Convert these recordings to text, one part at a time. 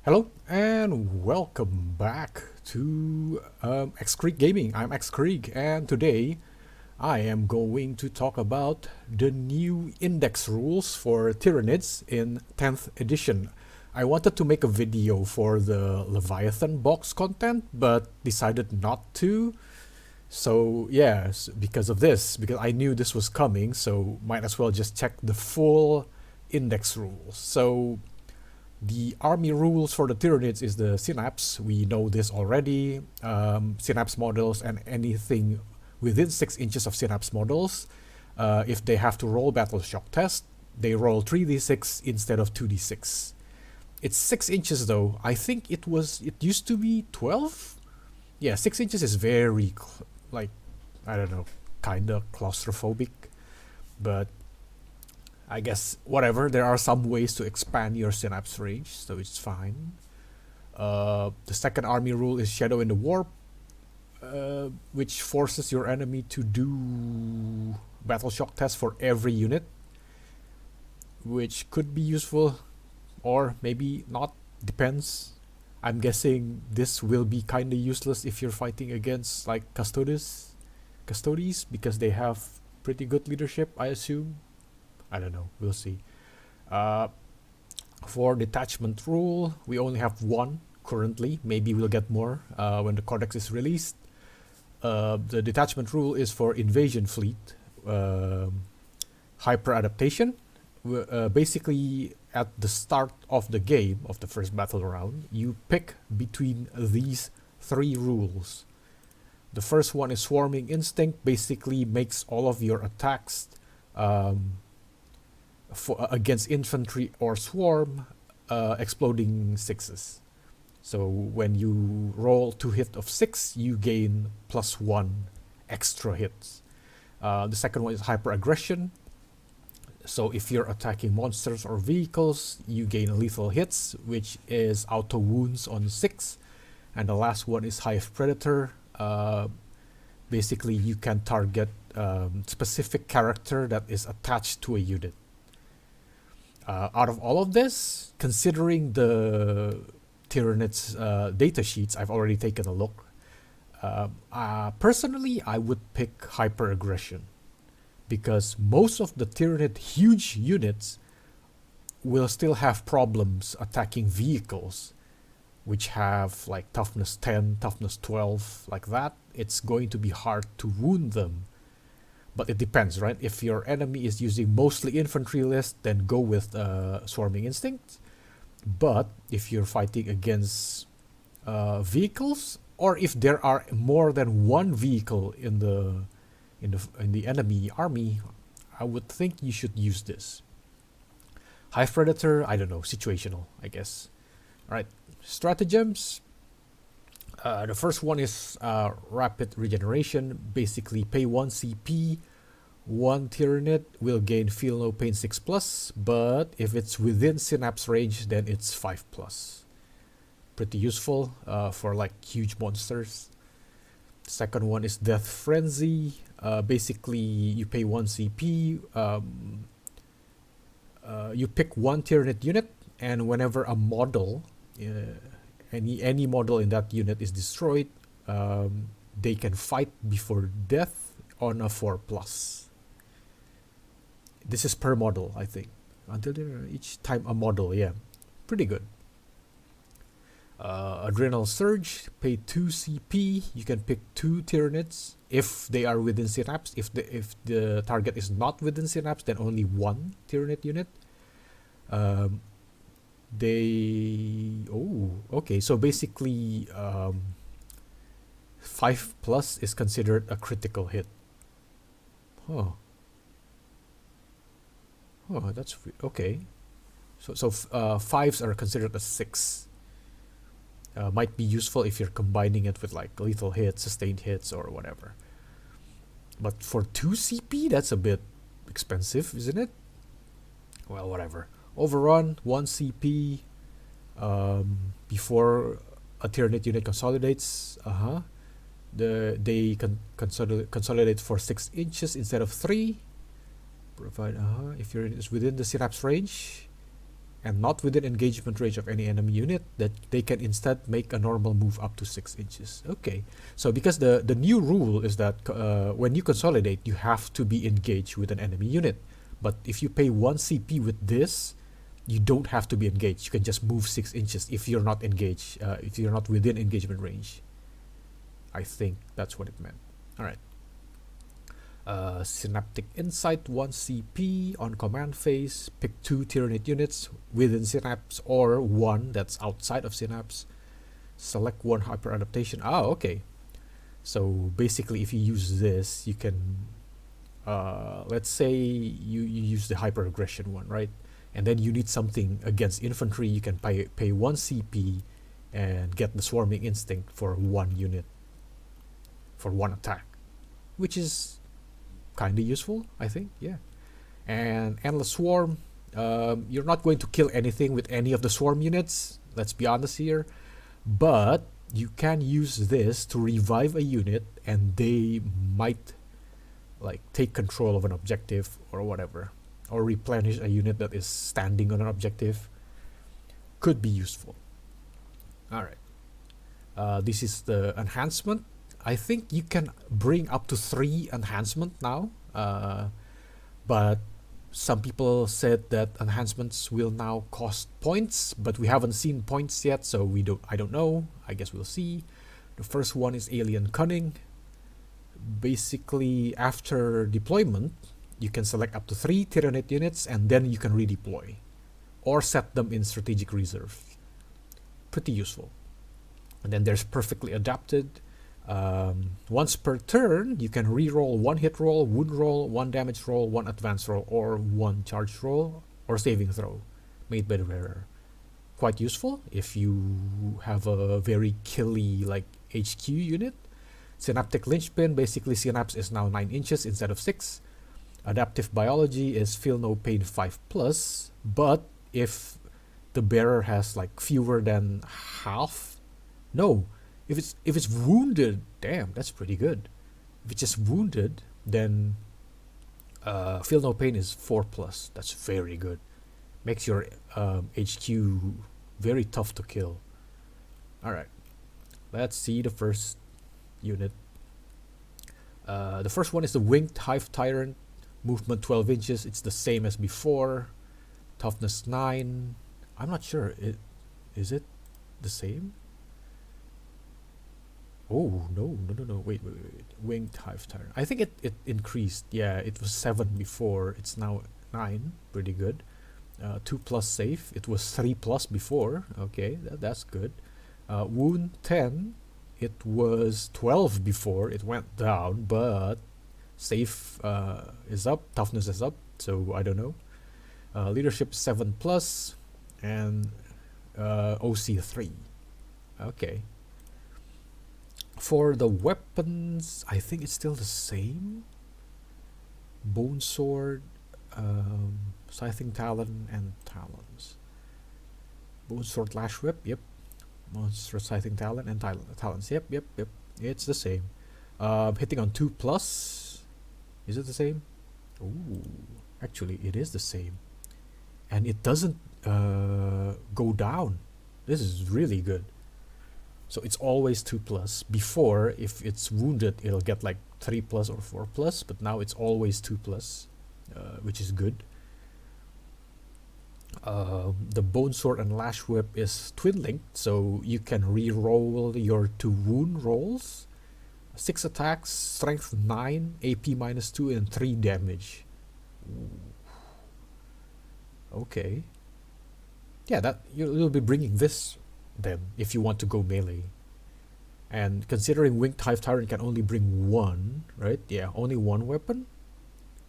Hello and welcome back to X Creek Gaming. I'm X Creek, and today I am going to talk about the new index rules for Tyranids in 10th edition. I wanted to make a video for the Leviathan box content, but decided not to. So yes, because of this, because I knew this was coming, so might as well just check the full index rules. So the army rules for the Tyranids is the synapse. We know this already. Synapse models and anything within 6 inches of synapse models, if they have to roll battle shock test, they roll 3d6 instead of 2d6. It's 6 inches though. I think it used to be 12? Yeah, 6 inches is very, I don't know, kinda claustrophobic. But I guess whatever, there are some ways to expand your synapse range, so it's fine. The second army rule is Shadow in the Warp, which forces your enemy to do battle shock tests for every unit, which could be useful or maybe not, depends. I'm guessing this will be kinda useless if you're fighting against like custodes because they have pretty good leadership, I assume. I don't know, we'll see. For detachment rule, we only have one currently. Maybe we'll get more when the codex is released. The detachment rule is for invasion fleet. Hyper adaptation. Basically, at the start of the game, of the first battle round, you pick between these 3 rules. The first one is swarming instinct, basically makes all of your attacks against infantry or swarm exploding 6s. So when you roll 2 hits of 6, you gain +1 extra hits. The second one is hyper aggression. So if you're attacking monsters or vehicles, you gain lethal hits, which is auto wounds on 6. And the last one is hive predator. Basically, you can target specific character that is attached to a unit. Out of all of this, considering the Tyranids data sheets, I've already taken a look. Personally, I would pick hyper aggression because most of the Tyranid huge units will still have problems attacking vehicles, which have like toughness 10, toughness 12, like that. It's going to be hard to wound them. But it depends, right? If your enemy is using mostly infantry list, then go with swarming instinct. But if you're fighting against vehicles, or if there are more than one vehicle in the enemy army, I would think you should use this. Hive predator, I don't know, situational, I guess. All right, stratagems. The first one is rapid regeneration. Basically, pay 1 CP. 1 Tyranid will gain feel no pain 6+, but if it's within synapse range, then it's 5+. Pretty useful for like huge monsters. Second one is death frenzy. Basically, you pay 1 CP. You pick 1 Tyranid unit, and whenever a model any model in that unit is destroyed, they can fight before death on a 4+. This is per model, I think. Until each time a model, yeah. Pretty good. Adrenal surge, pay 2 CP. You can pick 2 Tyranids if they are within synapse. If the target is not within synapse, then only 1 Tyranid unit. Okay, so basically 5+ is considered a critical hit. That's okay. So 5s are considered a 6. Might be useful if you're combining it with like lethal hits, sustained hits, or whatever. But for 2 CP, that's a bit expensive, isn't it? Well, whatever. Overrun 1 CP before a Tyranid unit consolidates. They consolidate for 6 inches instead of 3. Provide if you're within the synapse range, and not within engagement range of any enemy unit, that they can instead make a normal move up to 6 inches. Okay, so because the new rule is that when you consolidate, you have to be engaged with an enemy unit. But if you pay 1 CP with this, you don't have to be engaged. You can just move 6 inches if you're not engaged, if you're not within engagement range. I think that's what it meant. All right. Synaptic Insight 1 CP on command phase. Pick 2 Tyranid units within Synapse or 1 that's outside of Synapse. Select 1 hyper adaptation. Okay. So basically, if you use this, you can, let's say you use the hyper aggression one, right? And then you need something against infantry. You can pay 1 CP and get the swarming instinct for 1 unit, for 1 attack, which is kind of useful, I think. Yeah. And Endless Swarm, you're not going to kill anything with any of the swarm units, let's be honest here, but you can use this to revive a unit and they might like take control of an objective or whatever, or replenish a unit that is standing on an objective. Could be useful. Alright, this is the enhancement. I think you can bring up to 3 enhancement now, but some people said that enhancements will now cost points, but we haven't seen points yet, so I don't know. I guess we'll see. The first one is Alien Cunning. Basically, after deployment, you can select up to 3 Tyranid units and then you can redeploy or set them in strategic reserve. Pretty useful. And then there's Perfectly Adapted. Once per turn, you can re-roll 1 hit roll, wound roll, 1 damage roll, 1 advance roll, or 1 charge roll, or saving throw made by the wearer. Quite useful if you have a very killy like HQ unit. Synaptic Linchpin, basically Synapse is now 9 inches instead of 6. Adaptive Biology is Feel No Pain 5+, but if the bearer has like fewer than half, no, if it's wounded, damn, that's pretty good. If it's just wounded, then Feel No Pain is 4+. That's very good. Makes your HQ very tough to kill. Alright, let's see the first unit. The first one is the Winged Hive Tyrant. Movement 12 inches. It's the same as before. Toughness 9. I'm not sure. Is it the same? Oh, no. Wait. Winged Hive Tyrant. I think it increased. Yeah, it was 7 before. It's now 9. Pretty good. 2+ safe. It was 3+ before. Okay, that's good. Wound 10. It was 12 before. It went down, but safe is up. Toughness is up. So I don't know. Leadership 7+, and OC 3. Okay. For the weapons, I think it's still the same. Bone Sword, Scything Talon, and Talons. Bone Sword, Lash Whip, yep. Monster Scything Talon and Talons, yep. It's the same. Hitting on 2+, is it the same? Ooh, actually it is the same. And it doesn't go down. This is really good. So it's always 2+. Before, if it's wounded, it'll get like 3+ or 4+, but now it's always 2+, which is good. The Bone Sword and Lash Whip is twin linked, so you can re-roll your 2 wound rolls. 6 attacks, strength 9, AP -2, and 3 damage. Ooh. Okay. Yeah, that you'll be bringing this then if you want to go melee. And considering Winged Hive Tyrant can only bring 1, right? Yeah, only 1 weapon.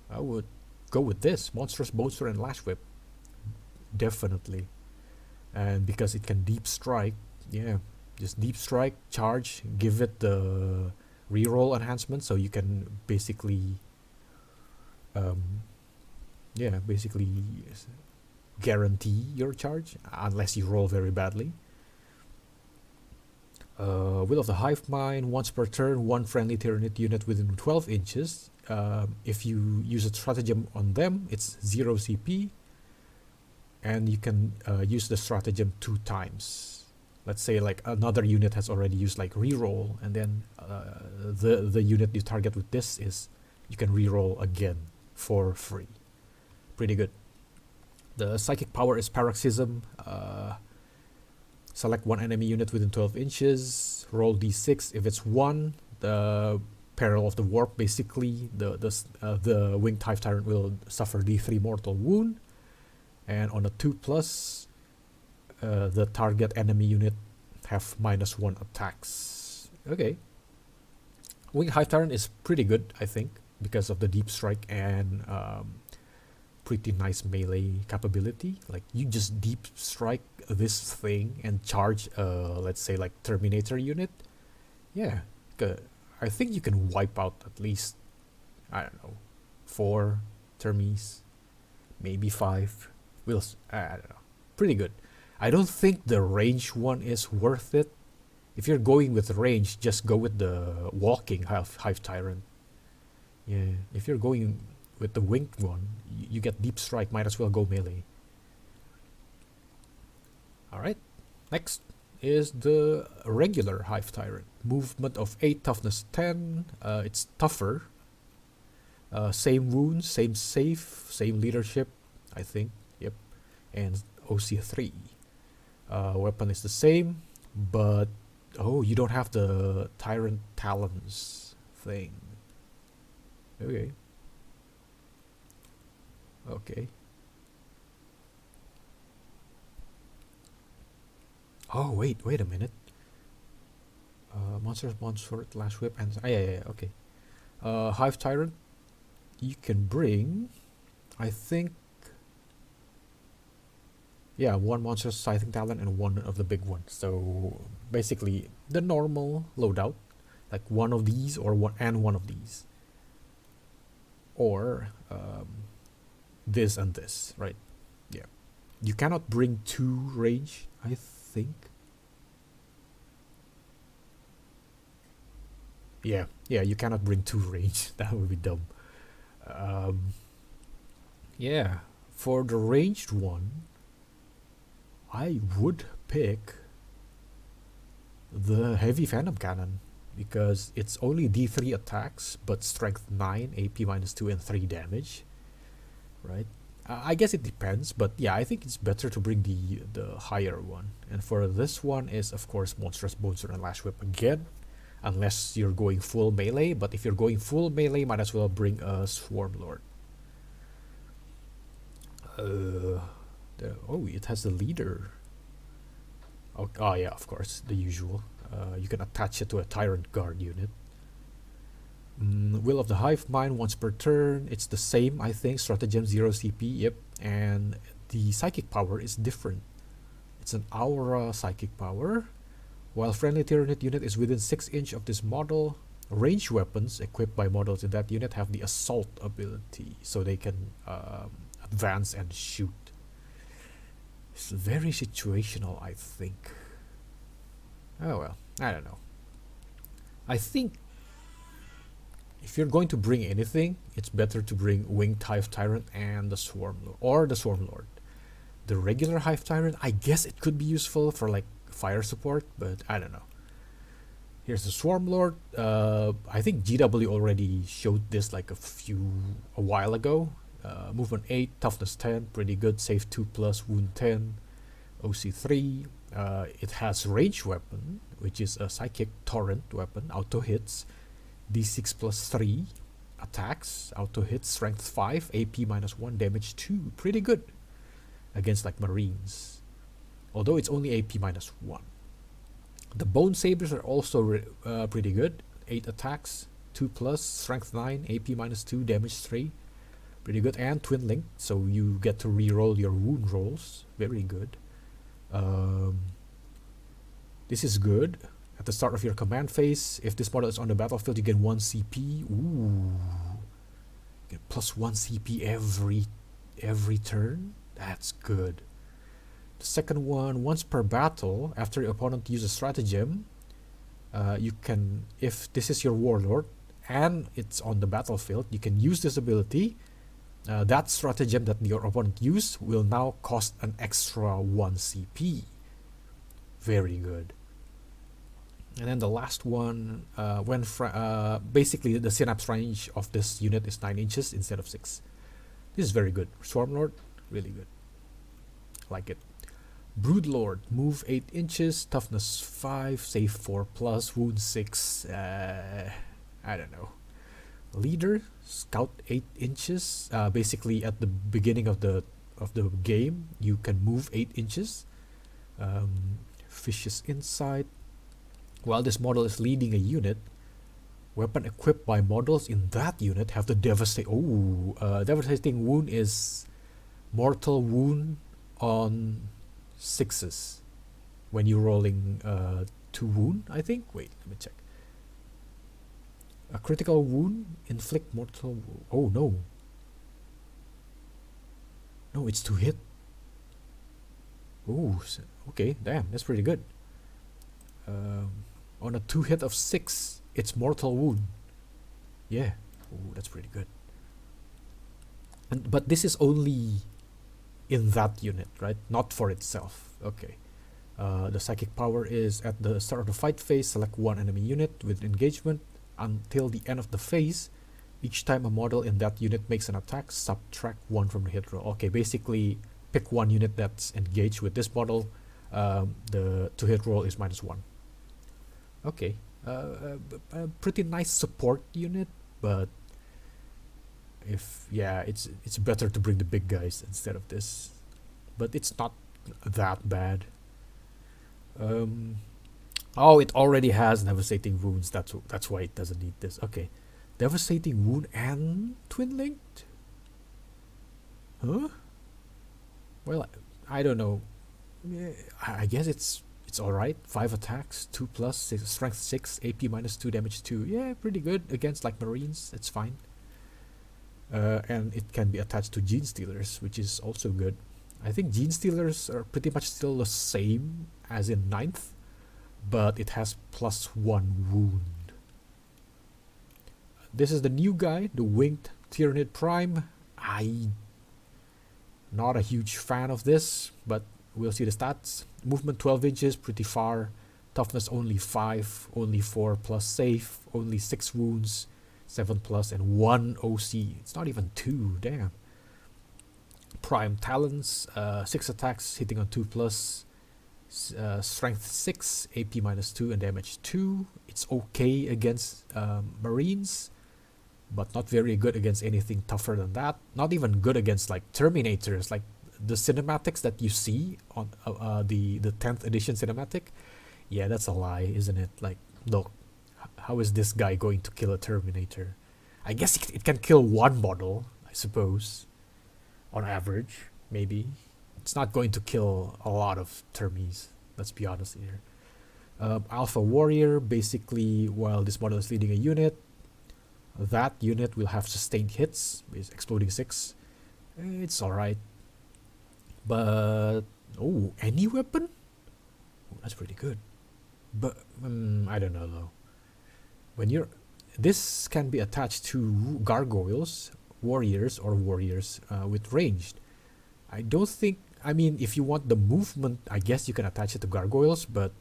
I would go with this Monstrous Bone Sword and Lash Whip. Definitely. And because it can deep strike, yeah, just deep strike, charge, give it the reroll enhancement, so you can basically basically guarantee your charge unless you roll very badly. Will of the Hive Mind, once per turn, 1 friendly Tyranid unit within 12 inches. If you use a stratagem on them, it's 0 CP. and you can use the stratagem 2 times. Let's say like another unit has already used like reroll, and then the unit you target with this is you can reroll again for free. Pretty good. The psychic power is paroxysm. Select one enemy unit within 12 inches. Roll d6. If it's 1, the peril of the warp, basically the winged hive tyrant will suffer d3 mortal wound. And on a 2+, the target enemy unit have -1 attacks. Okay. Winged hive tyrant is pretty good, I think, because of the deep strike and pretty nice melee capability. Like you just deep strike this thing and charge let's say like Terminator unit. Yeah, I think you can wipe out at least, I don't know, 4 Termies, maybe 5. I don't know. Pretty good. I don't think the range one is worth it. If you're going with range, just go with the walking hive tyrant. Yeah, if you're going with the winged one, you get deep strike, might as well go melee. Alright, next is the regular hive tyrant. Movement of 8, toughness 10. It's tougher. Same wounds, same save, same leadership, I think. Yep. And OC 3. Weapon is the same, but you don't have the tyrant talons thing. Okay. Oh, wait a minute. Monsters, sword, lash whip, and yeah, okay. Hive tyrant, you can bring, I think, yeah, 1 monster scything talent and 1 of the big ones. So basically the normal loadout, like 1 of these or 1 of these, or this and this, right? Yeah, you cannot bring 2 range, I think. Yeah, you cannot bring 2 range. That would be dumb. Yeah, for the ranged one, I would pick the heavy phantom cannon because it's only d3 attacks but strength 9, AP -2 and 3 damage, right? I guess it depends, but yeah, I think it's better to bring the higher one. And for this one is of course monstrous bonesword and lash whip again, unless you're going full melee. But if you're going full melee, might as well bring a swarm lord. It has the leader. Oh yeah, of course, the usual. You can attach it to a tyrant guard unit. Will of the Hive Mind once per turn. It's the same, I think. Stratagem 0 CP. Yep. And the psychic power is different. It's an aura psychic power. While friendly Tyranid unit is within 6 inch of this model, ranged weapons equipped by models in that unit have the assault ability, so they can advance and shoot. It's very situational, I think. Oh well, I don't know. I think if you're going to bring anything, it's better to bring Winged Hive Tyrant and the Swarm Lord, or the Swarm Lord. The regular Hive Tyrant, I guess it could be useful for like fire support, but I don't know. Here's the Swarm Lord. I think GW already showed this like a while ago. Movement 8, toughness 10, pretty good. Save 2+, wound 10, OC 3. It has range weapon, which is a psychic torrent weapon. Auto hits, d6 plus 3 attacks. Auto hits, strength 5, AP -1, damage 2. Pretty good against like marines, although it's only AP -1. The bone sabers are also pretty good. 8 attacks, 2+, strength 9, AP -2, damage 3. Pretty good. And twin link, so you get to reroll your wound rolls. Very good. This is good. At the start of your command phase, if this model is on the battlefield, you get 1 CP. Ooh, get +1 CP every turn. That's good. The second one, once per battle, after your opponent uses stratagem, you can, if this is your warlord and it's on the battlefield, you can use this ability That stratagem that your opponent used will now cost an extra 1 CP. Very good. And then the last one, basically the synapse range of this unit is 9 inches instead of 6. This is very good. Swarmlord, really good. Like it. Broodlord, move 8 inches, toughness 5, save 4 plus, wound 6. I don't know. Leader, scout 8 inches. Basically, at the beginning of the game, you can move 8 inches. Vicious Insight. While this model is leading a unit, weapon equipped by models in that unit have the devastating. Devastating wound is mortal wound on 6s when you're rolling 2 wound, I think. Wait, let me check. A critical wound inflict mortal. Oh no. No, it's 2 hit. Oh, okay, damn, that's pretty good. On a 2 hit of 6, it's mortal wound. Yeah, oh, that's pretty good. But this is only in that unit, right? Not for itself. Okay. The psychic power is at the start of the fight phase, select one enemy unit with engagement until the end of the phase. Each time a model in that unit makes an attack, subtract 1 from the hit roll. Okay, basically pick one unit that's engaged with this model. The to hit roll is -1. Okay, a pretty nice support unit, but it's better to bring the big guys instead of this. But it's not that bad. Oh, it already has devastating wounds. That's why it doesn't need this. Okay, devastating wound and twin linked. Huh? Well, I don't know. I guess it's alright. 5 attacks, 2 plus, strength 6, AP -2, damage 2. Yeah, pretty good against like Marines. It's fine. And it can be attached to Gene Stealers, which is also good. I think Gene Stealers are pretty much still the same as in 9th, but it has +1 wound. This is the new guy, the Winged Tyranid Prime. I'm not a huge fan of this, but we'll see the stats. Movement 12 inches, pretty far. Toughness only 5, only 4 plus save, only 6 wounds, 7 plus, and 1 OC. It's not even 2, damn. Prime Talons, 6 attacks, hitting on 2 plus, strength 6, AP -2, and damage 2. It's okay against Marines, but not very good against anything tougher than that. Not even good against like Terminators, like the cinematics that you see on the 10th edition cinematic. Yeah, that's a lie, isn't it? Like, look, how is this guy going to kill a Terminator? I guess it can kill one model, I suppose, on average, maybe. It's not going to kill a lot of Termies, let's be honest here. Alpha Warrior, basically, while this model is leading a unit, that unit will have sustained hits, is exploding 6. It's alright. But, oh, any weapon? Oh, that's pretty good. But, I don't know though. This can be attached to gargoyles, warriors with ranged. I don't think, I mean, if you want the movement, I guess you can attach it to gargoyles, but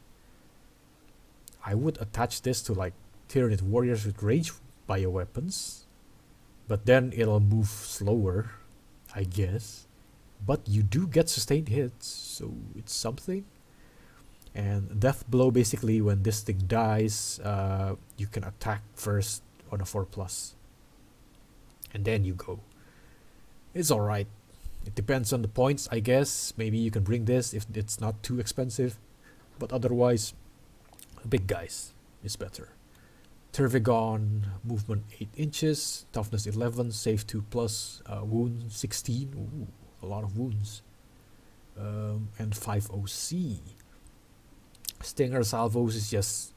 I would attach this to like Tyranid warriors with ranged bioweapons, but then it'll move slower, I guess. But you do get sustained hits, so it's something. And Death Blow, basically, when this thing dies, you can attack first on a 4 plus, and then you go. It's alright. It depends on the points, I guess. Maybe you can bring this if it's not too expensive, but otherwise, big guys is better. Tervigon, movement 8 inches, toughness 11, save 2 plus, wound 16. Ooh, a lot of wounds. And 5 OC. Stinger Salvos is just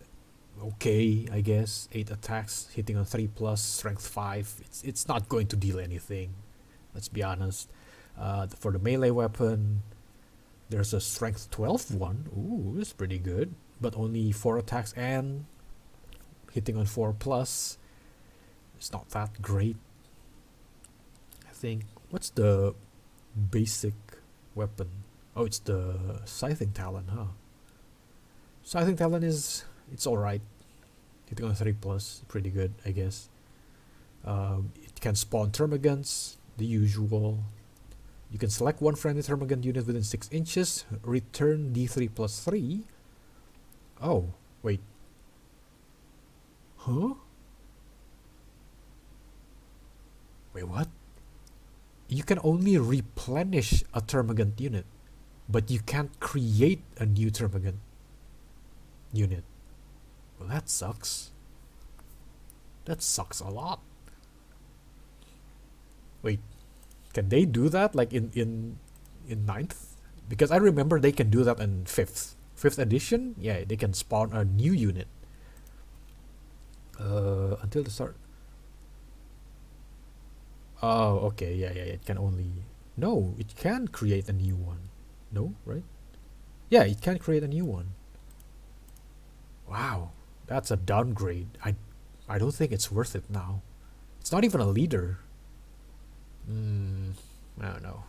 okay, I guess. 8 attacks, hitting on 3 plus, strength 5. It's not going to deal anything, let's be honest. For the melee weapon, there's a strength 12 one. Ooh, that's pretty good. But only 4 attacks and hitting on 4 plus. It's not that great, I think. What's the basic weapon? Oh, it's the Scything Talon, huh? Scything Talon it's alright. Hitting on 3 plus, pretty good, I guess. It can spawn Termagants, the usual. You can select one friendly Termagant unit within 6 inches, return D3 plus 3. Oh, wait. Huh? Wait, what? You can only replenish a Termagant unit, but you can't create a new Termagant unit. Well, that sucks. That sucks a lot. Wait, can they do that like in ninth? Because I remember they can do that in fifth edition. Yeah, they can spawn a new unit. Until the start. Oh, okay, yeah. It can only. No, it can create a new one. No, right? Yeah, it can create a new one. Wow, that's a downgrade. I don't think it's worth it now. It's not even a leader. I don't know.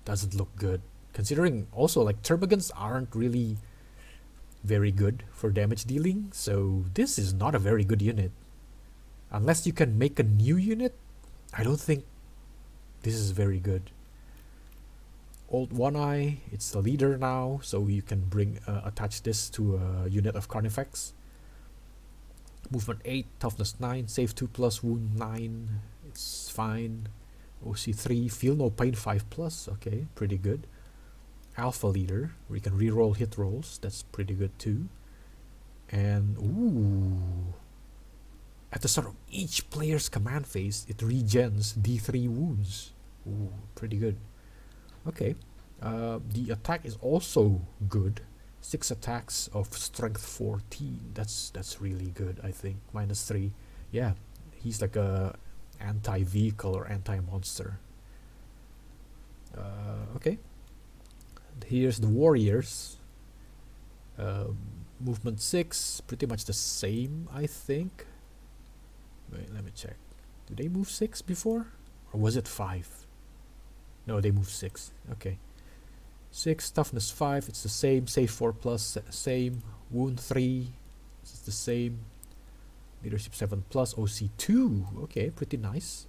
Doesn't look good. Considering also like Termagants aren't really very good for damage dealing, so this is not a very good unit. Unless you can make a new unit, I don't think this is very good. Old One Eye, it's the leader now, so you can attach this to a unit of Carnifex. Movement 8, toughness 9, save 2 plus, wound 9. It's fine. OC 3, feel no pain 5 plus. Okay, pretty good. Alpha leader, we can reroll hit rolls. That's pretty good too. And ooh, at the start of each player's command phase, it regens D3 wounds. Ooh, pretty good. Okay, the attack is also good. 6 attacks of strength 14. That's really good, I think. -3. Yeah, he's like a anti-vehicle or anti-monster. Okay. Here's the warriors. Movement 6, pretty much the same, I think. Wait, let me check. Did they move 6 before? Or was it 5? No, they moved 6. Okay. 6, toughness 5, it's the same. Save 4 plus, same. Wound 3, it's the same. Leadership 7 plus, OC 2. Okay, pretty nice.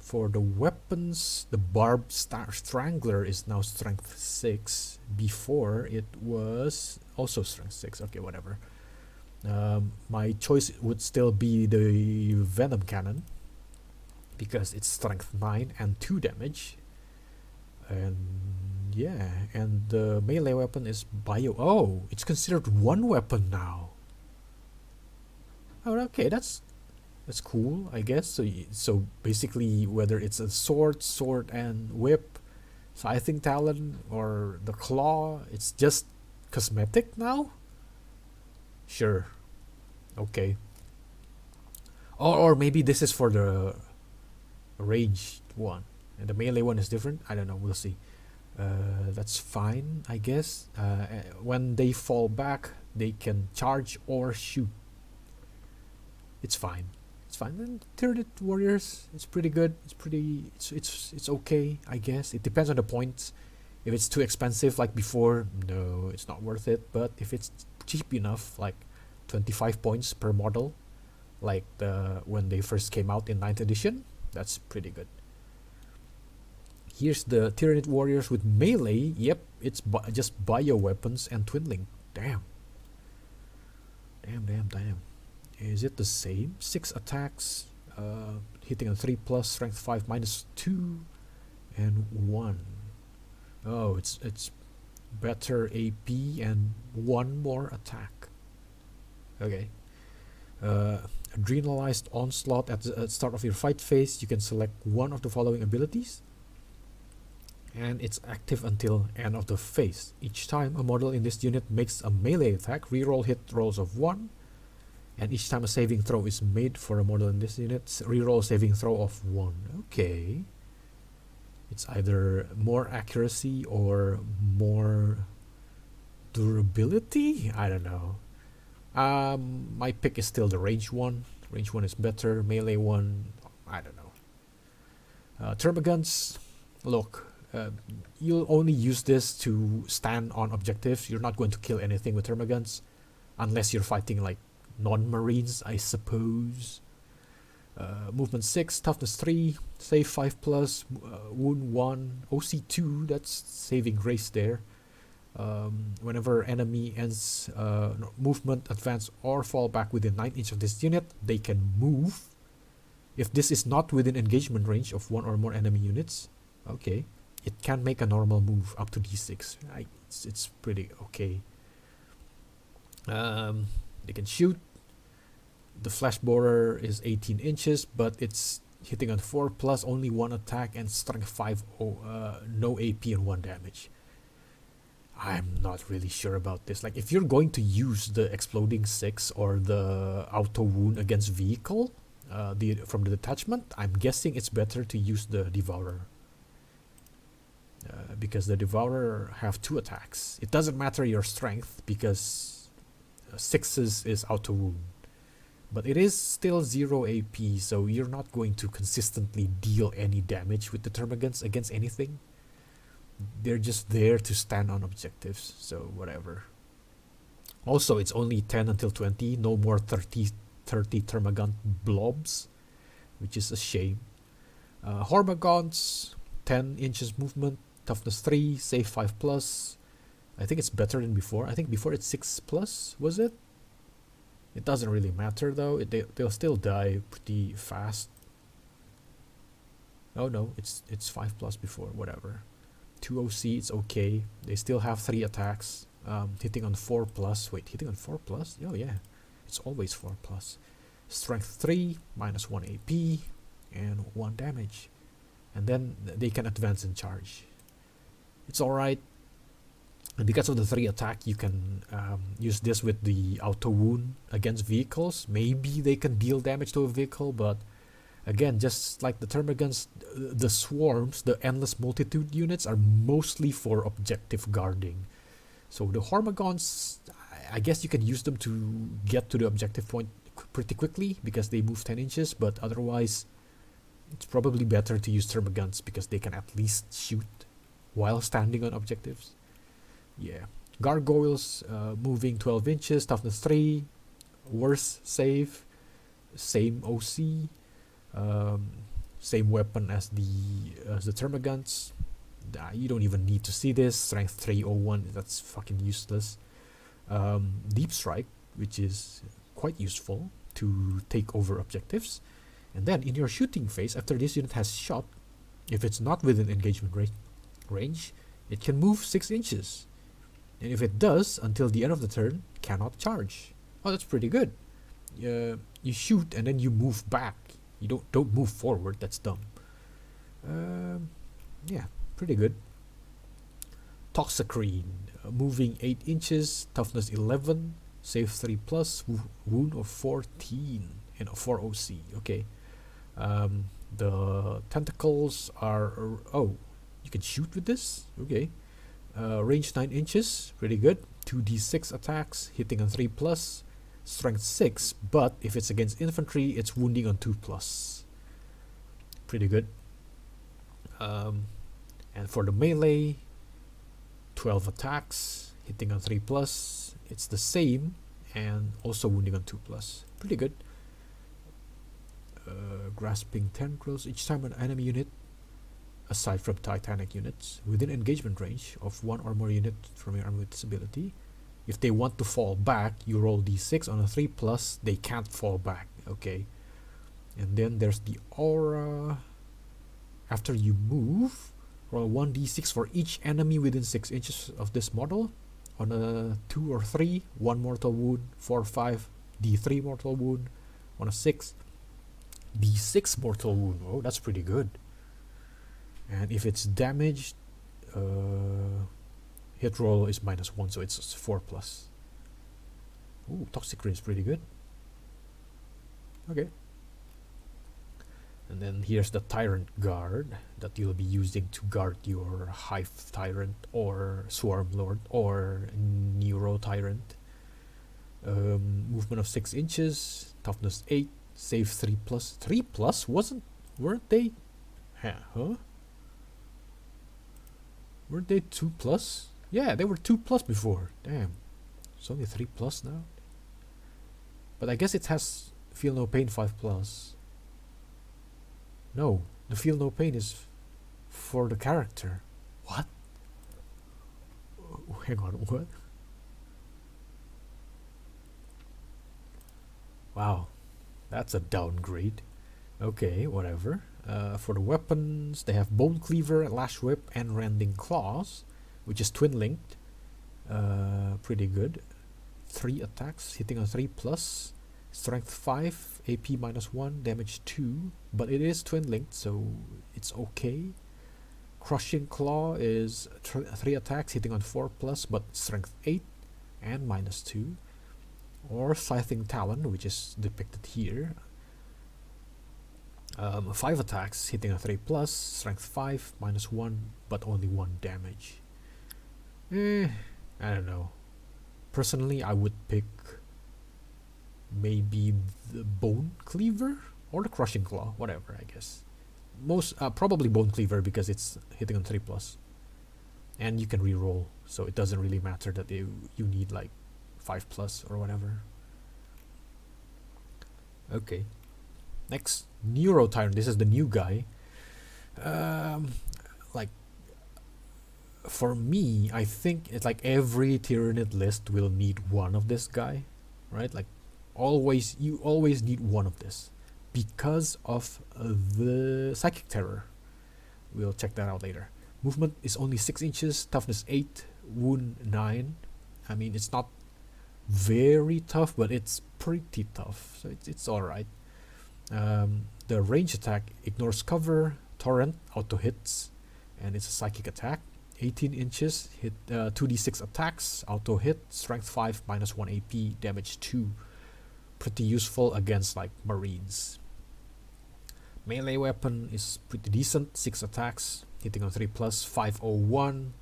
For the weapons, the Barbed Strangler is now strength 6. Before it was also strength 6. Okay, whatever. My choice would still be the Venom Cannon, because it's strength 9 and 2 damage. And yeah, and the melee weapon is bio. Oh, it's considered one weapon now. Oh, okay, that's cool, I guess. So basically, whether it's a sword and whip, Scything Talon, or the claw, it's just cosmetic now. Sure. Okay. Or maybe this is for the ranged one, and the melee one is different. I don't know. We'll see. That's fine, I guess. When they fall back, they can charge or shoot. It's fine. It's fine. And Tyranid warriors, it's pretty good. It's okay, I guess. It depends on the points. If it's too expensive like before, no, it's not worth it. But if it's cheap enough, like 25 points per model, like when they first came out in 9th edition, that's pretty good. Here's the Tyranid warriors with melee. Yep, it's just bio weapons and twinling. Damn. Is it the same? 6 attacks, hitting a 3 plus, strength 5 -2, and 1. Oh, it's better AP and 1 more attack. Okay. Adrenalized Onslaught. At the start of your fight phase, you can select one of the following abilities, and it's active until end of the phase. Each time a model in this unit makes a melee attack, reroll hit rolls of 1, and each time a saving throw is made for a model in this unit, reroll saving throw of 1. Okay. It's either more accuracy or more durability? I don't know. My pick is still the range one. Range one is better. Melee one, I don't know. Termagants, look, you'll only use this to stand on objectives. You're not going to kill anything with Termagants unless you're fighting like non-marines, I suppose. Movement 6, toughness 3, save 5 plus, wound 1, OC 2, that's saving grace there. Whenever enemy ends movement, advance, or fall back within 9 inches of this unit, they can move. If this is not within engagement range of one or more enemy units, okay, it can make a normal move up to d6. It's pretty okay. They can shoot. The flash borer is 18 inches, but it's hitting on 4 plus, only 1 attack, and strength 5, no AP and 1 damage. I'm not really sure about this. Like, if you're going to use the exploding 6 or the auto wound against vehicle from the detachment, I'm guessing it's better to use the devourer. Because the devourer have 2 attacks. It doesn't matter your strength because 6s is auto wound. But it is still 0 AP, so you're not going to consistently deal any damage with the Termagants against anything. They're just there to stand on objectives, so whatever. Also, it's only 10 until 20, no more 30 Termagant blobs, which is a shame. Hormagaunts, 10 inches movement, toughness 3, save 5 plus. I think it's better than before. I think before it's 6 plus, was it? It doesn't really matter though. They'll still die pretty fast. Oh no, it's 5 plus before, whatever. 2 OC, it's okay. They still have 3 attacks. Hitting on 4 plus. Wait, hitting on 4 plus? Oh yeah, it's always 4 plus. Strength 3, minus 1 AP, and 1 damage. And then they can advance and charge. It's alright. And because of the 3 attack, you can use this with the auto wound against vehicles. Maybe they can deal damage to a vehicle, but again, just like the Termagants, the swarms, the endless multitude units are mostly for objective guarding. So the Hormagaunts, I guess you can use them to get to the objective point pretty quickly because they move 10 inches, but otherwise it's probably better to use Termagants because they can at least shoot while standing on objectives. Yeah, Gargoyles moving 12 inches, toughness 3, worse save, same OC, same weapon as the Termagants. You don't even need to see this. Strength 301, that's fucking useless. Deep Strike, which is quite useful to take over objectives. And then in your shooting phase, after this unit has shot, if it's not within engagement range, it can move 6 inches. And if it does, until the end of the turn, cannot charge. Oh, that's pretty good. You shoot and then you move back. You don't move forward. That's dumb. Yeah, pretty good. Toxicrene, moving 8 inches, toughness 11, save 3 plus, wound of 14, and 4 OC. Okay. The tentacles are... oh, you can shoot with this? Okay. Range 9 inches, pretty good. 2d6 attacks, hitting on 3 plus, strength 6, but if it's against infantry, it's wounding on 2 plus. Pretty good. And for the melee, 12 attacks, hitting on 3 plus, it's the same, and also wounding on 2 plus. Pretty good. Grasping tendrils, each time an enemy unit, aside from Titanic units, within engagement range of 1 or more units from your army with this ability, if they want to fall back, you roll d6 on a 3 plus, they can't fall back. Okay. And then there's the aura. After you move, roll 1d6 for each enemy within 6 inches of this model. On a 2 or 3, 1 mortal wound, 4 or 5, d3 mortal wound. On a 6, d6 mortal wound. Oh, that's pretty good. And if it's damaged, hit roll is -1, so it's 4 plus. Ooh, Toxicrene is pretty good. Okay. And then here's the Tyrant Guard that you'll be using to guard your Hive Tyrant or Swarm Lord or Neuro Tyrant. Movement of 6 inches, toughness 8, save 3 plus. 3 plus? Weren't they Huh? Weren't they 2 plus? Yeah, they were 2 plus before. Damn. It's only 3 plus now. But I guess it has Feel No Pain 5 plus. No, the Feel No Pain is for the character. What? Hang on, what? Wow, that's a downgrade. Okay, whatever. For the weapons, they have Bone Cleaver, Lash Whip, and Rending Claws, which is twin linked. Pretty good. 3 attacks, hitting on 3 plus. Strength 5, AP minus 1, damage 2. But it is twin linked, so it's okay. Crushing Claw is 3 attacks, hitting on 4 plus, but strength 8 and minus 2. Or Scything Talon, which is depicted here. 5 attacks, hitting a 3 plus, strength 5, minus 1, but only 1 damage. I don't know. Personally, I would pick maybe the Bone Cleaver or the Crushing Claw, whatever, I guess. Probably Bone Cleaver because it's hitting on 3 plus. And you can reroll, so it doesn't really matter that you need like 5 plus or whatever. Okay. Next, Neuro Tyrant. This is the new guy. Like, for me, I think it's like every Tyranid list will need one of this guy, right? Like, you always need one of this because of the Psychic Terror. We'll check that out later. Movement is only 6 inches, toughness 8, wound 9. I mean, it's not very tough, but it's pretty tough, so it's alright. The range attack ignores cover, torrent, auto hits, and it's a psychic attack. 18 inches, hit 2d6 attacks, auto hit, strength 5, minus 1 AP, damage 2. Pretty useful against like marines. Melee weapon is pretty decent, 6 attacks, hitting on 3 plus, 501.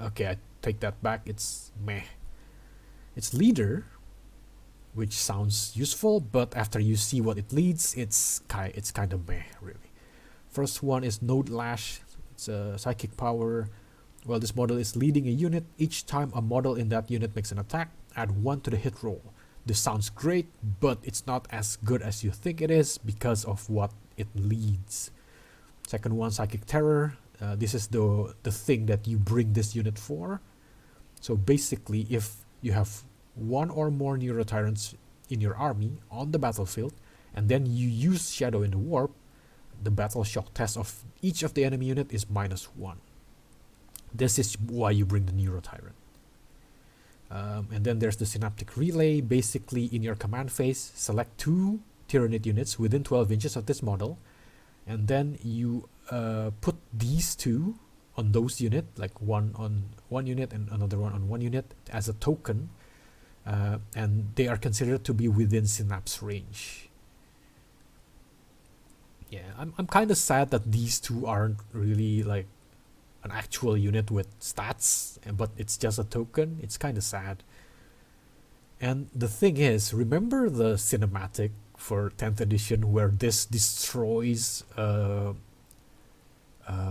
Okay, I take that back, it's meh. Its leader, which sounds useful, but after you see what it leads, it's kind of meh, really. First one is Node Lash. It's a psychic power. Well, this model is leading a unit. Each time a model in that unit makes an attack, add 1 to the hit roll. This sounds great, but it's not as good as you think it is because of what it leads. Second one, Psychic Terror. This is the thing that you bring this unit for. So basically, if you have 1 or more Neurotyrants in your army on the battlefield, and then you use Shadow in the Warp, the battle shock test of each of the enemy unit is -1. This is why you bring the Neurotyrant. And then there's the Synaptic Relay. Basically, in your command phase, select 2 Tyranid units within 12 inches of this model, and then you put these 2 on those unit, like one on one unit and another one on one unit as a token, and they are considered to be within Synapse range. Yeah, I'm kind of sad that these 2 aren't really like an actual unit with stats, but it's just a token. It's kind of sad. And the thing is, remember the cinematic for 10th edition where this destroys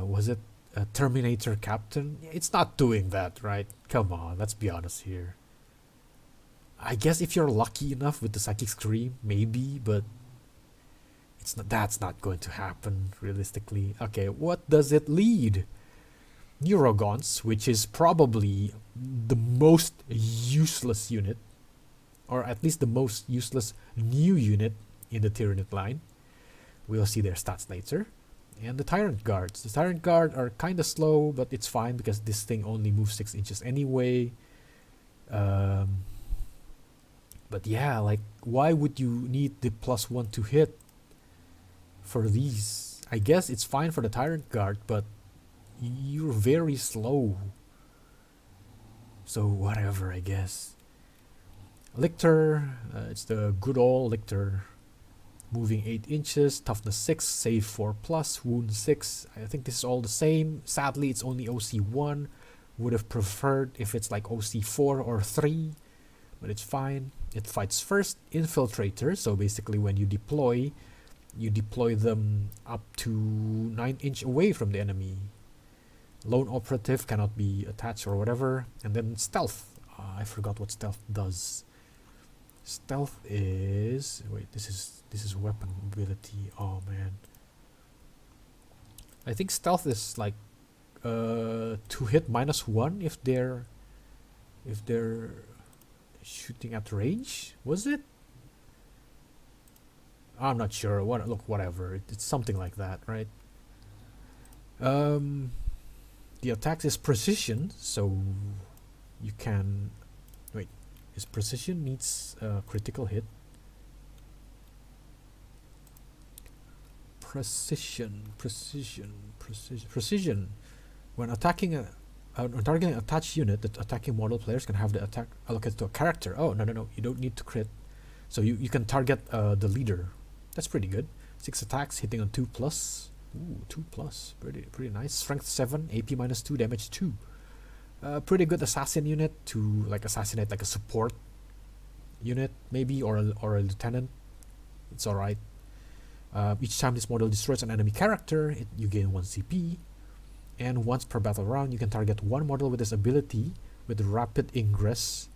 was it a Terminator Captain? It's not doing that, right? Come on, let's be honest here. I guess if you're lucky enough with the Psychic Scream, maybe, but that's not going to happen realistically. Okay, what does it lead? Neurogons, which is probably the most useless unit, or at least the most useless new unit in the Tyranid line. We'll see their stats later. And the Tyrant Guards. The Tyrant Guard are kind of slow, but it's fine because this thing only moves 6 inches anyway. But yeah, like, why would you need the +1 to hit for these? I guess it's fine for the Tyrant Guard, but you're very slow. So whatever, I guess. Lictor, it's the good old Lictor. Moving 8 inches, toughness 6, save 4 plus, wound 6. I think this is all the same. Sadly, it's only OC1. Would have preferred if it's like OC4 or 3, but it's fine. It fights first, Infiltrator. So basically when you deploy, you deploy them up to 9 inch away from the enemy. Lone operative cannot be attached or whatever. And then stealth. I forgot what stealth does. Stealth is, wait, this is weapon ability. Oh man, I think stealth is like to hit -1 if they're shooting at range. Was it? I'm not sure. Look, whatever. It's something like that, right? The attack is precision, so you can wait. Is precision needs a critical hit? Precision. When attacking when targeting an attached unit, the attacking model players can have the attack allocated to a character. Oh, no. You don't need to crit. So you can target the leader. That's pretty good. 6 attacks, hitting on 2+. Ooh, 2+. Pretty nice. Strength 7, AP -2, damage 2. Pretty good assassin unit to like assassinate like a support unit maybe, or a lieutenant. It's alright. Each time this model destroys an enemy character, you gain 1 CP. And once per battle round, you can target one model with this ability with rapid ingress.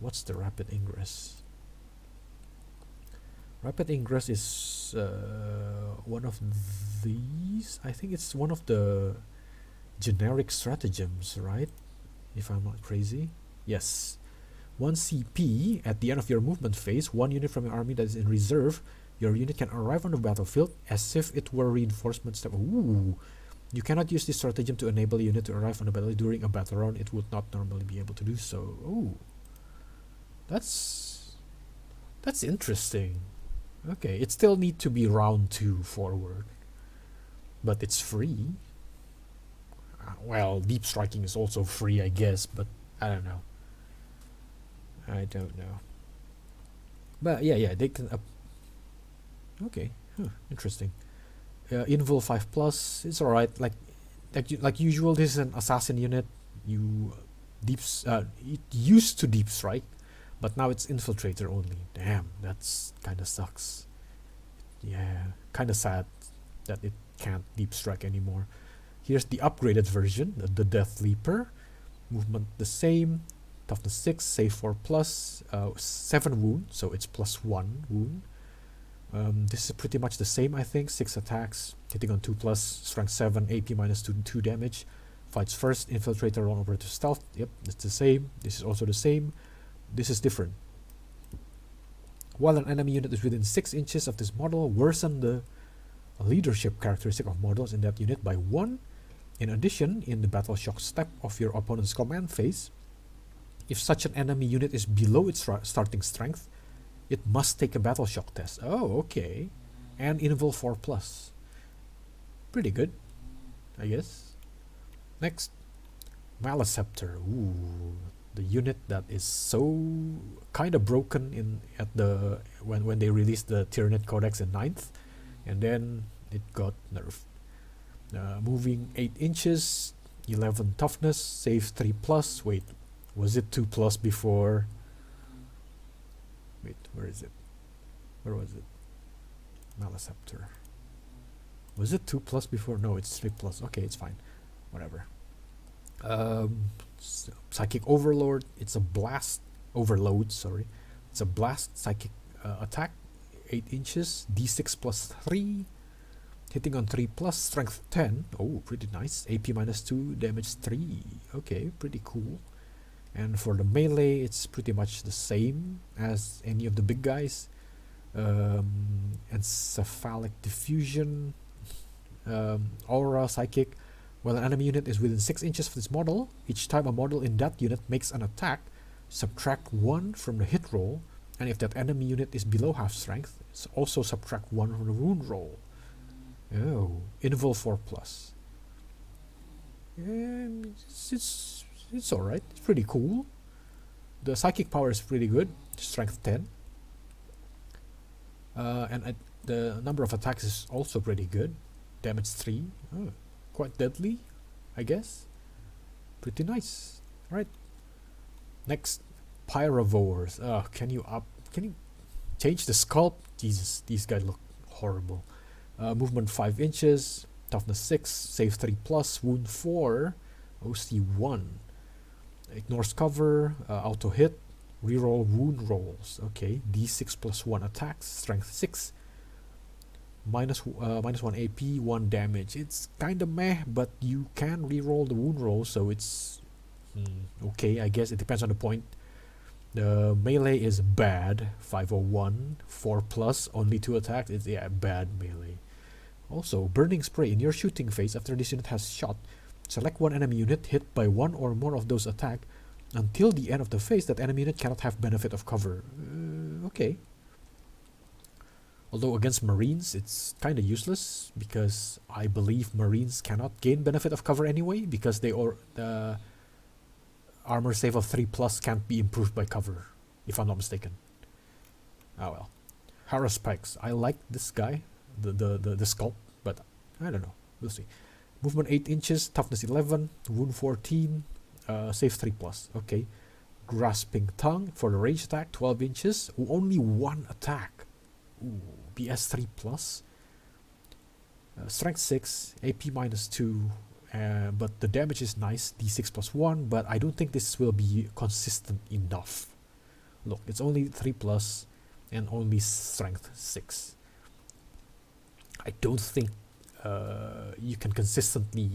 What's the rapid ingress? Rapid ingress is one of these. I think it's one of the generic stratagems, right? If I'm not crazy. Yes. 1 CP at the end of your movement phase. One unit from your army that is in reserve. Your unit can arrive on the battlefield as if it were reinforcement step. Ooh. You cannot use this stratagem to enable a unit to arrive on the battlefield during a battle round. It would not normally be able to do so. Ooh. That's interesting. Okay, it still need to be round 2 forward, but it's free. Well, deep striking is also free, I guess, but I don't know. But yeah, they can. Okay, interesting. Invul 5+, it's alright. Like usual, this is an assassin unit. It used to deep strike, but now it's infiltrator only. Damn, that's kind of sucks. Yeah, kind of sad that it can't deep strike anymore. Here's the upgraded version, the Death Leaper. Movement the same, toughness 6, save 4+, 7 wound, so it's +1 wound. This is pretty much the same, I think. 6 attacks, hitting on 2+, strength 7, AP -2 damage. Fights first, infiltrator, on operative stealth. Yep, it's the same. This is also the same. This is different. While an enemy unit is within 6 inches of this model, worsen the leadership characteristic of models in that unit by 1. In addition, in the battle shock step of your opponent's command phase, if such an enemy unit is below its starting strength, it must take a battle shock test. Oh, okay. And Invul 4+. Pretty good, I guess. Next, Maleceptor. Ooh, the unit that is so kind of broken when they released the Tyranid Codex in 9th, and then it got nerfed. Moving 8 inches, 11 toughness, save 3+. Wait, was it 2+ before? Wait, where is it? Where was it? Maleceptor. Was it 2+ before? No, it's 3+. Okay, it's fine. Whatever. Psychic Overlord. It's a blast. Overload, sorry. It's a blast psychic attack. 8 inches. D6 +3. Hitting on 3+. Strength 10. Oh, pretty nice. AP -2. Damage 3. Okay, pretty cool. And for the melee, it's pretty much the same as any of the big guys. Encephalic Diffusion. Aura Psychic. While an enemy unit is within 6 inches of this model, each time a model in that unit makes an attack, subtract 1 from the hit roll, and if that enemy unit is below half strength, also subtract 1 from the wound roll. Oh, Invul 4+. It's alright. It's pretty cool. The psychic power is pretty good. Strength 10. And the number of attacks is also pretty good. Damage 3. Oh, quite deadly, I guess. Pretty nice. Alright. Next, Pyrovores. Can you change the sculpt? Jesus, these guys look horrible. Movement 5 inches, toughness 6, save 3 plus, wound 4, OC 1. Ignores cover, auto hit, reroll wound rolls. Okay, d6 plus 1 attacks, strength 6, minus 1 AP, 1 damage. It's kinda meh, but you can reroll the wound roll, so it's okay, I guess. It depends on the point. The melee is bad, 501, 4 plus, only 2 attacks. It's bad melee. Also, burning spray. In your shooting phase, after this unit has shot, select one enemy unit hit by one or more of those attacks. Until the end of the phase, that enemy unit cannot have benefit of cover. Okay. Although against Marines, it's kinda useless, because I believe Marines cannot gain benefit of cover anyway, because the armor save of 3 plus can't be improved by cover, if I'm not mistaken. Ah well. Harass Pikes. I like this guy, the sculpt, but I don't know. We'll see. Movement 8 inches, toughness 11, wound 14, save 3 plus. Okay. Grasping Tongue for the range attack, 12 inches, only 1 attack. Ooh, BS 3 plus. Strength 6, AP minus 2, but the damage is nice, d6 plus 1, but I don't think this will be consistent enough. Look, it's only 3 plus and only strength 6. I don't think you can consistently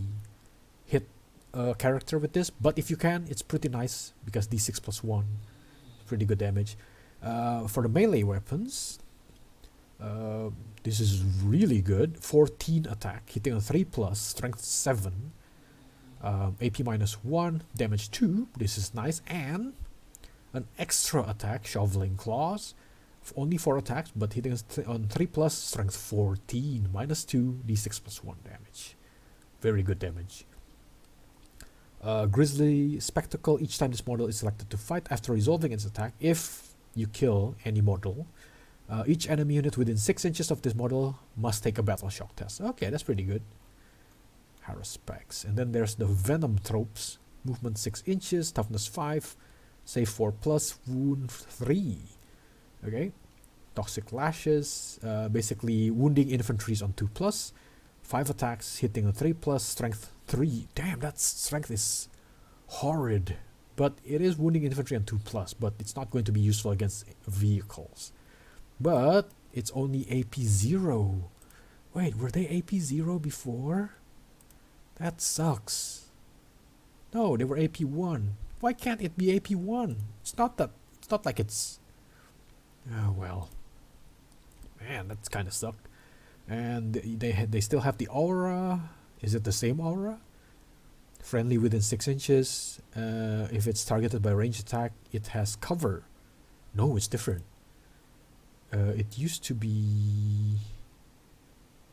hit a character with this, but if you can, it's pretty nice, because d6 plus 1, pretty good damage. For the melee weapons, this is really good. 14 attack, hitting a 3 plus, strength 7, AP minus 1, damage 2, this is nice, and an extra attack, Shoveling Claws, only 4 attacks, but hitting on 3 plus, strength 14, minus 2, d6 plus 1 damage. Very good damage. Grisly Spectacle. Each time this model is selected to fight, after resolving its attack, if you kill any model, each enemy unit within 6 inches of this model must take a battle shock test. Okay, that's pretty good. Harass Specs. And then there's the Venom Tropes. Movement 6 inches, toughness 5, save 4 plus, wound 3. Okay. Toxic Lashes. Basically wounding infantries on 2 plus. 5 attacks, hitting on 3 plus, strength 3. Damn, that strength is horrid. But it is wounding infantry on 2 plus, but it's not going to be useful against vehicles. But it's only AP 0. Wait, were they AP 0 before? That sucks. No, they were AP 1. Why can't it be AP 1? It's not like it's... Oh well. Man, that's kind of sucked. And they still have the aura. Is it the same aura? Friendly within 6 inches. If it's targeted by range attack, it has cover. No, it's different. It used to be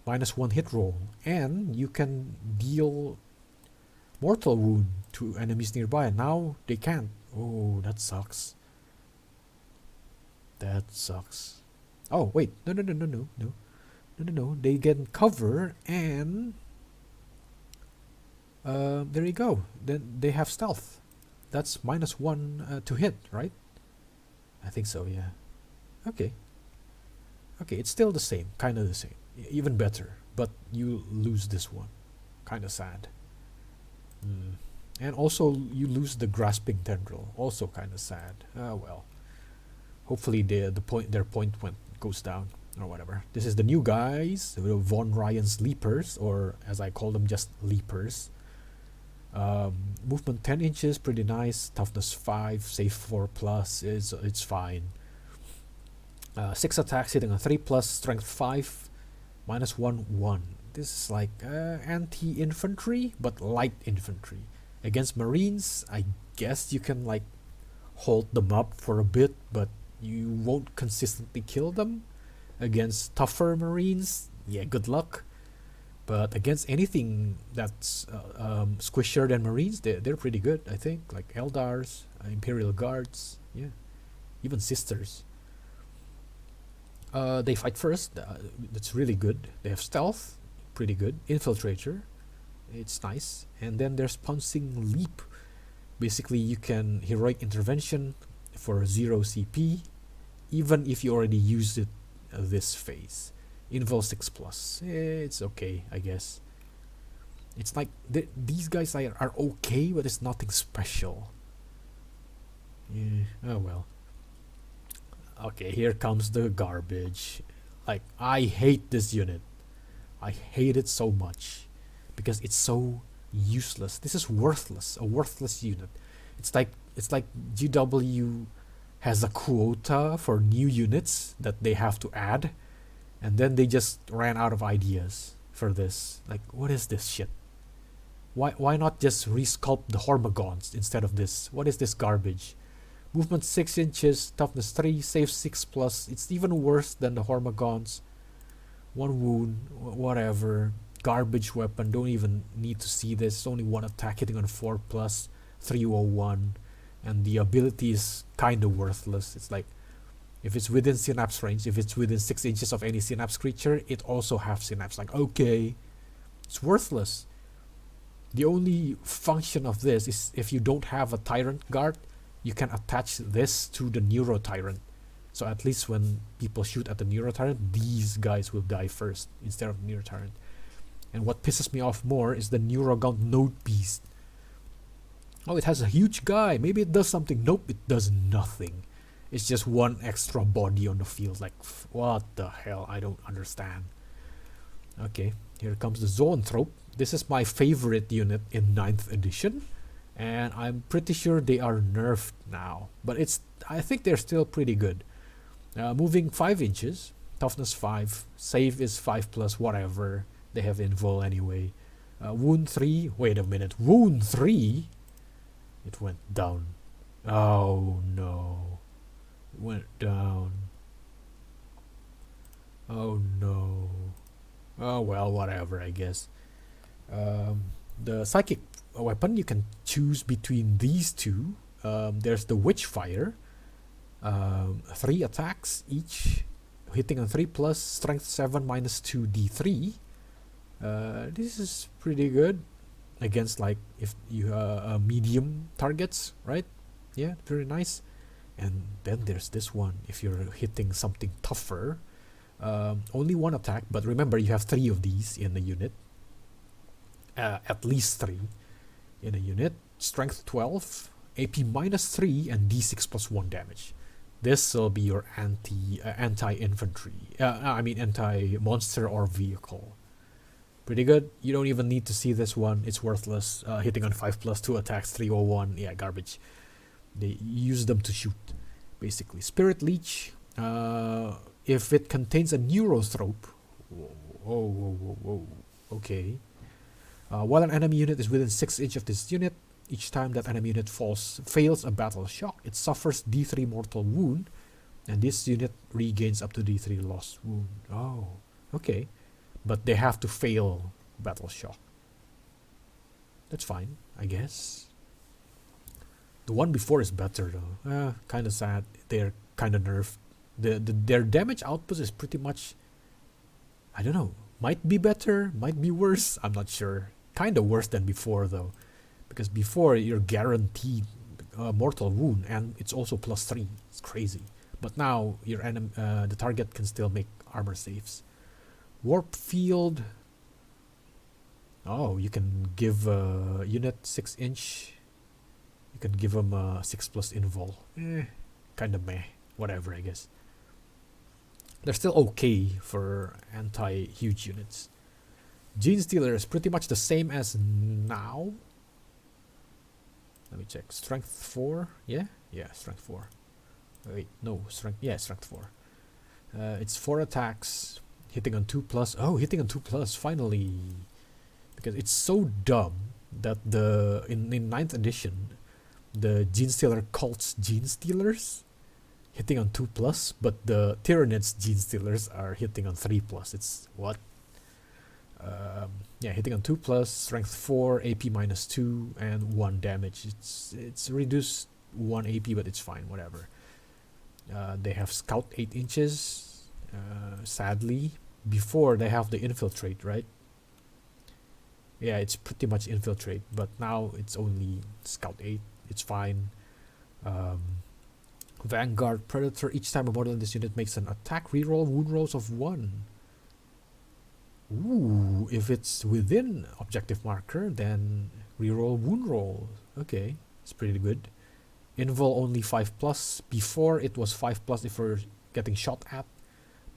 minus 1 hit roll, and you can deal mortal wound to enemies nearby. Now they can't. Oh, that sucks. That sucks. Oh wait, no. They get cover, and there you go. Then they have stealth. That's minus 1 to hit, right? I think so. Yeah. Okay. Okay, it's still the same, kind of the same, even better, but you lose this one. Kind of sad. And also you lose the Grasping Tendril, also kind of sad. Well, hopefully their point goes down or whatever. This is the new guys, Von Ryan's Leapers, or as I call them, just Leapers. Movement 10 inches, pretty nice. Toughness 5, save 4 plus, it's fine. 6 attacks, hitting a 3 plus, strength 5, minus 1, 1. This is like anti-infantry, but light infantry. Against Marines, I guess you can like hold them up for a bit, but you won't consistently kill them. Against tougher Marines, yeah, good luck. But against anything that's squishier than Marines, they're pretty good, I think. Like Eldars, Imperial Guards, yeah, even Sisters. They fight first. That's really good. They have stealth, pretty good. Infiltrator, it's nice. And then there's Pouncing Leap. Basically, you can heroic intervention for 0 CP, even if you already used it this phase. Invul 6 plus. It's okay, I guess. It's like these guys are okay, but it's nothing special. Yeah, oh well. Okay, here comes the garbage. Like, I hate this unit. I hate it so much because it's so useless. This is worthless, a worthless unit. It's like GW has a quota for new units that they have to add, and then they just ran out of ideas for this. Like, what is this shit? Why not just resculpt the Hormagons instead of this? What is this garbage? Movement 6 inches, toughness 3, save 6 plus. It's even worse than the Hormagons. 1 wound, whatever. Garbage weapon, don't even need to see this. It's only 1 attack, hitting on 4 plus, 301. And the ability is kinda worthless. It's like, if it's within synapse range, if it's within 6 inches of any synapse creature, it also has synapse. Like, okay, it's worthless. The only function of this is if you don't have a Tyrant guard, you can attach this to the Neuro Tyrant. So at least when people shoot at the Neuro Tyrant, these guys will die first instead of the Neuro Tyrant. And what pisses me off more is the Neurogaunt Node Beast. Oh, it has a huge guy. Maybe it does something. Nope, it does nothing. It's just 1 extra body on the field. Like, what the hell? I don't understand. Okay, here comes the Zoanthrope. This is my favorite unit in 9th edition. And I'm pretty sure they are nerfed now. But I think they're still pretty good. Moving 5 inches. Toughness 5. Save is 5 plus whatever. They have invul anyway. Wound 3. Wait a minute. Wound 3? It went down. Oh no. It went down. Oh no. Oh well, whatever, I guess. The psychic weapon, you can choose between these two. There's the Witchfire. 3 attacks each, hitting on 3 plus, strength 7 minus 2 d3. This is pretty good against, like, if you medium targets, right? Yeah, very nice. And then there's this one. If you're hitting something tougher, only 1 attack, but remember you have 3 of these in the unit. At least 3 in a unit. Strength 12, AP minus 3, and d6 plus 1 damage. This will be your anti-infantry. Anti-monster or vehicle. Pretty good. You don't even need to see this one. It's worthless. Hitting on 5 plus 2 attacks, 301. Yeah, garbage. They use them to shoot, basically. Spirit Leech. If it contains a Neurothrope. Whoa. Okay. While an enemy unit is within 6 inches of this unit, each time that enemy unit fails a battle shock, it suffers d3 mortal wound, and this unit regains up to d3 lost wound. Oh, okay. But they have to fail battle shock. That's fine, I guess. The one before is better though. Kinda sad. They're kinda nerfed. Their damage output is pretty much, I don't know, might be better, might be worse, I'm not sure. Kinda worse than before though, because before you're guaranteed mortal wound, and it's also plus 3. It's crazy. But now your the target can still make armor saves. Warp field. Oh, you can give a unit 6 inch. You can give them a 6 plus invul. Kinda meh. Whatever, I guess. They're still okay for anti-huge units. Gene Stealer is pretty much the same as now. Let me check. Strength 4? Yeah, strength 4. Wait, no, strength. Yeah, strength 4. It's 4 attacks, hitting on 2 plus. Oh, hitting on 2 plus, finally. Because it's so dumb that in 9th edition, the Gene Stealer cults Gene Stealers hitting on 2 plus, but the Tyranids Gene Stealers are hitting on 3 plus. It's what? Hitting on 2 plus, strength 4, AP minus 2, and 1 damage. It's reduced 1 AP, but it's fine, whatever. They have Scout 8 inches, sadly. Before, they have the Infiltrate, right? Yeah, it's pretty much Infiltrate, but now it's only Scout 8. It's fine. Vanguard Predator. Each time a model in this unit makes an attack reroll, wound rolls of 1. Ooh, if it's within objective marker, then reroll wound roll. Okay, it's pretty good. Invul only 5 plus. Before it was 5 plus if we're getting shot at,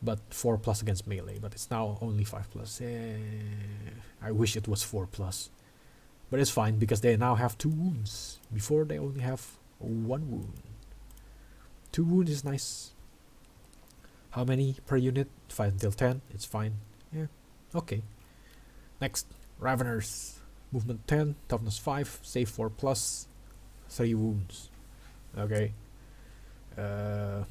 but 4 plus against melee. But it's now only 5 plus. I wish it was 4 plus. But it's fine because they now have 2 wounds. Before they only have 1 wound. 2 wounds is nice. How many per unit? 5 until 10. It's fine. Yeah. Okay. Next. Raveners. Movement 10. Toughness 5. Save 4 plus. 3 wounds. Okay. The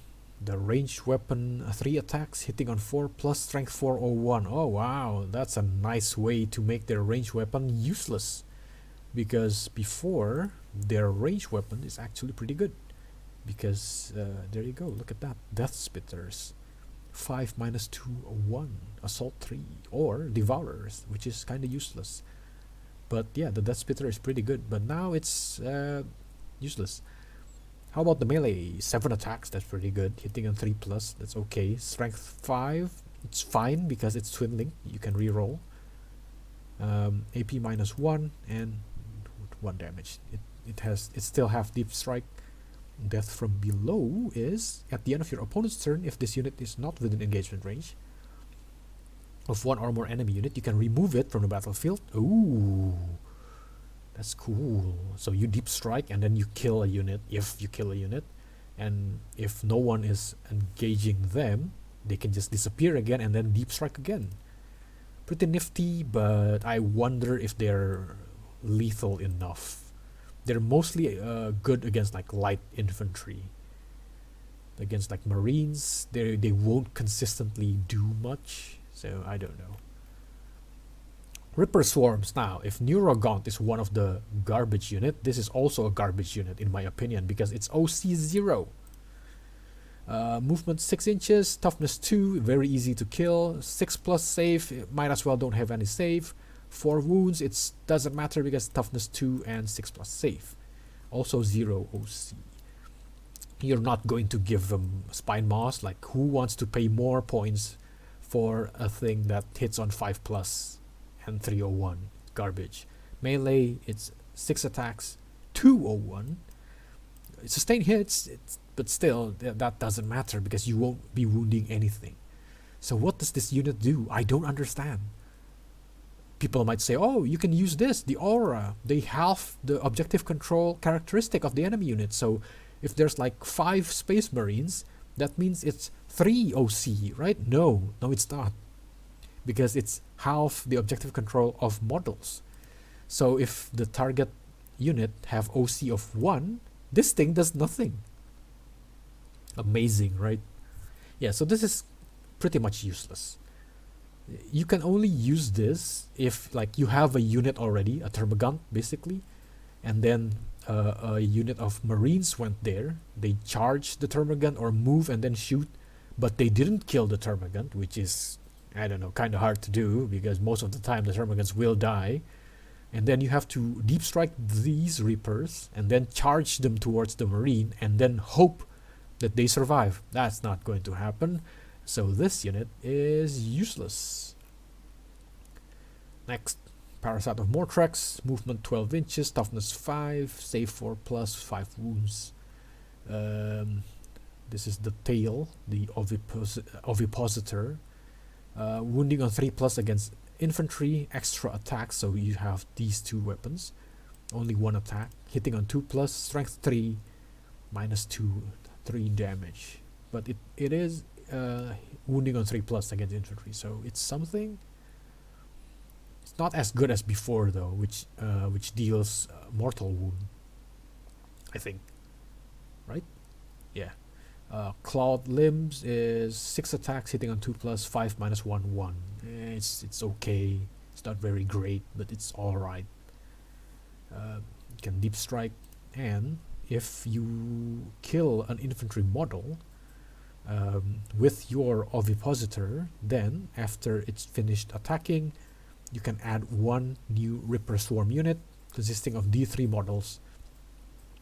ranged weapon 3 attacks hitting on 4 plus strength 401. Oh wow, that's a nice way to make their ranged weapon useless. Because before, their ranged weapon is actually pretty good. Because there you go, look at that. Death Spitters. 5 minus 2, 1. Assault 3. Or Devourers, which is kind of useless. But yeah, the Death Spitter is pretty good. But now it's useless. How about the melee? 7 attacks, that's pretty good. Hitting on 3 plus, that's okay. Strength 5, it's fine because it's twin link. You can reroll. AP minus 1 and 1 damage. It still have deep strike. Death from below is at the end of your opponent's turn. If this unit is not within engagement range of 1 or more enemy unit, you can remove it from the battlefield. Ooh. That's cool. So you deep strike and then you kill a unit if you kill a unit. And if no one is engaging them, they can just disappear again and then deep strike again. Pretty nifty, but I wonder if they're lethal enough. They're mostly good against like light infantry. Against like marines, they won't consistently do much. So I don't know. Ripper Swarms. Now, if Neurogaunt is one of the garbage unit, this is also a garbage unit in my opinion because it's OC 0. Movement 6 inches, toughness 2, very easy to kill. 6 plus save, might as well don't have any save. 4 wounds, it doesn't matter because toughness 2 and 6 plus save. Also 0 OC. You're not going to give them Spine Moss. Like, who wants to pay more points for a thing that hits on 5 plus? And 301. Garbage. Melee, it's 6 attacks, 201. Sustained hits, but still, that doesn't matter because you won't be wounding anything. So what does this unit do? I don't understand. People might say, oh, you can use this, the aura. They halve the objective control characteristic of the enemy unit. So if there's like 5 Space Marines, that means it's 3 OC, right? No, it's not. Because it's half the objective control of models. So if the target unit have OC of 1, this thing does nothing. Amazing, right? Yeah, so this is pretty much useless. You can only use this if like you have a unit already, a Termagant basically, and then a unit of Marines went there. They charge the Termagant or move and then shoot, but they didn't kill the Termagant, which is, I don't know, kind of hard to do because most of the time the Termagants will die. And then you have to deep strike these Reapers and then charge them towards the Marine and then hope that they survive. That's not going to happen. So this unit is useless. Next, Parasite of Mortrex, movement 12 inches, toughness 5, save 4 plus, 5 wounds. This is the tail, the ovipositor. Wounding on 3 plus against infantry, extra attack, so you have these 2 weapons. Only 1 attack. Hitting on 2 plus, strength 3, minus 2, 3 damage. But it is wounding on 3 plus against infantry, so it's something. It's not as good as before though, which deals mortal wound, I think. Right? Yeah. Clawed Limbs is 6 attacks, hitting on 2 plus, 5 minus 1, 1. It's okay. It's not very great, but it's alright. You can deep strike, and if you kill an infantry model with your ovipositor, then after it's finished attacking, you can add 1 new Ripper Swarm unit consisting of D3 models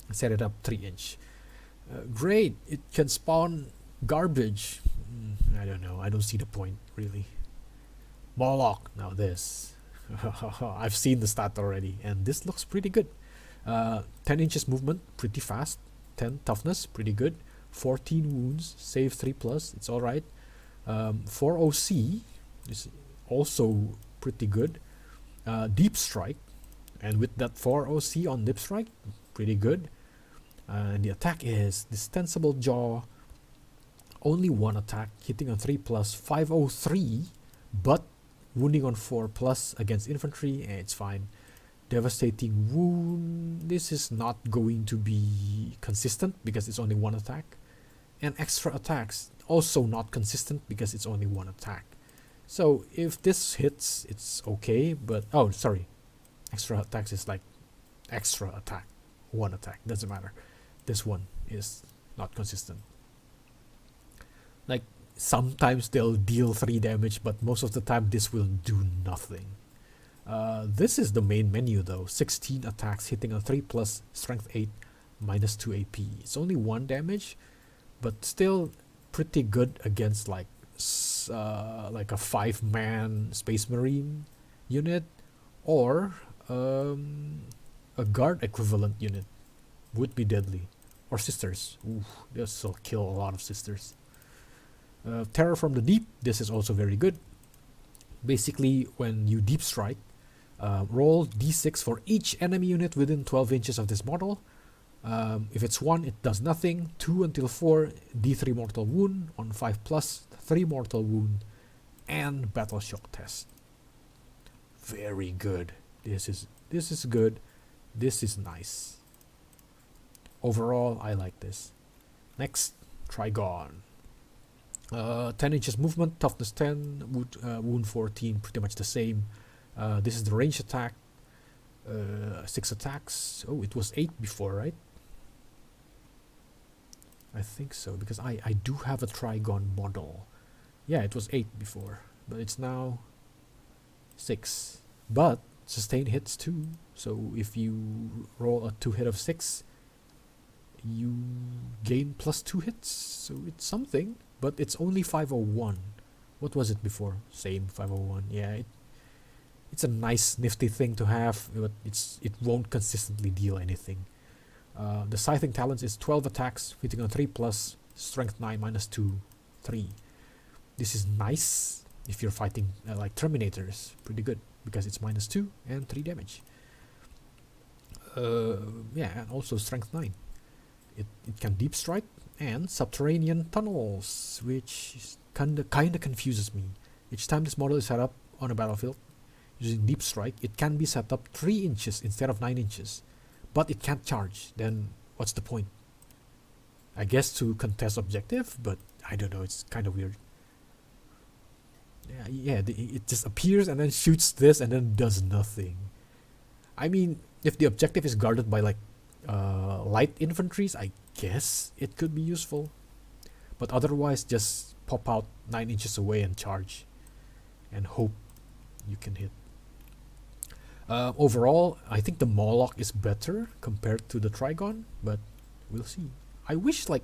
and set it up 3 inch. Great, it can spawn garbage. I don't know, I don't see the point really. Moloch. Now this. I've seen the stat already, and this looks pretty good. 10 inches movement, pretty fast. 10 toughness, pretty good. 14 wounds, save 3 plus, it's alright. 4 OC is also pretty good. Deep strike, and with that 4 OC on deep strike, pretty good. And the attack is Distensible Jaw, only 1 attack, hitting on 3 plus, 503, but wounding on 4 plus against infantry, and it's fine. Devastating Wound, this is not going to be consistent because it's only 1 attack. And extra attacks, also not consistent because it's only 1 attack. So if this hits, it's okay, but oh, sorry, extra attacks is like extra attack, 1 attack, doesn't matter. This one is not consistent. Like sometimes they'll deal 3 damage, but most of the time this will do nothing. This is the main menu though. 16 attacks, hitting on 3 plus, strength 8, minus 2 AP. It's only 1 damage, but still pretty good against like a 5-man Space Marine unit or a guard equivalent unit would be deadly. Or sisters. Ooh, this will kill a lot of sisters. Terror from the Deep, this is also very good. Basically, when you deep strike, roll d6 for each enemy unit within 12 inches of this model. If it's 1, it does nothing. 2 until 4, d3 mortal wound. On 5 plus, 3 mortal wound. And battle shock test. Very good. This is good. This is nice. Overall, I like this. Next, Trigon. 10 inches movement, toughness 10, wound 14, pretty much the same. This is the range attack. 6 attacks. Oh, it was 8 before, right? I think so, because I do have a Trigon model. Yeah, it was 8 before, but it's now 6. But sustain hits too. So if you roll a 2 hit of 6, you gain plus 2 hits. So it's something, but it's only 501. What was it before? Same 501. Yeah, it's a nice nifty thing to have, but it won't consistently deal anything. The Scything Talents is 12 attacks, hitting on 3 plus, strength 9 minus 2, 3. This is nice if you're fighting like Terminators. Pretty good because it's minus 2 and 3 damage. Yeah, and also strength 9. It can deep strike and subterranean tunnels, which kinda confuses me. Each time this model is set up on a battlefield using deep strike, it can be set up 3 inches instead of 9 inches, but it can't charge. Then what's the point? I guess to contest objective, but I don't know. It's kind of weird. Yeah. It just appears and then shoots this and then does nothing. I mean, if the objective is guarded by like light infantries, I guess it could be useful, but otherwise just pop out 9 inches away and charge and hope you can hit. Overall, I think the Moloch is better compared to the Trigon, but we'll see. I wish the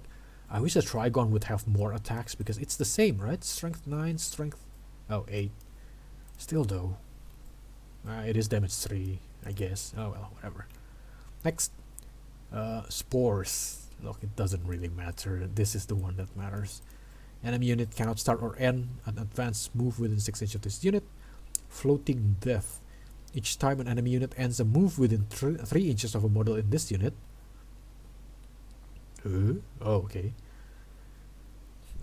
Trigon would have more attacks because it's the same, right? Strength 9, strength 8. Still though, it is damage 3, I guess. Oh well, whatever. Next, Spores. Look, it doesn't really matter. This is the one that matters. Enemy unit cannot start or end an advanced move within 6 inches of this unit. Floating Death. Each time an enemy unit ends a move within 3 inches of a model in this unit. Oh, okay.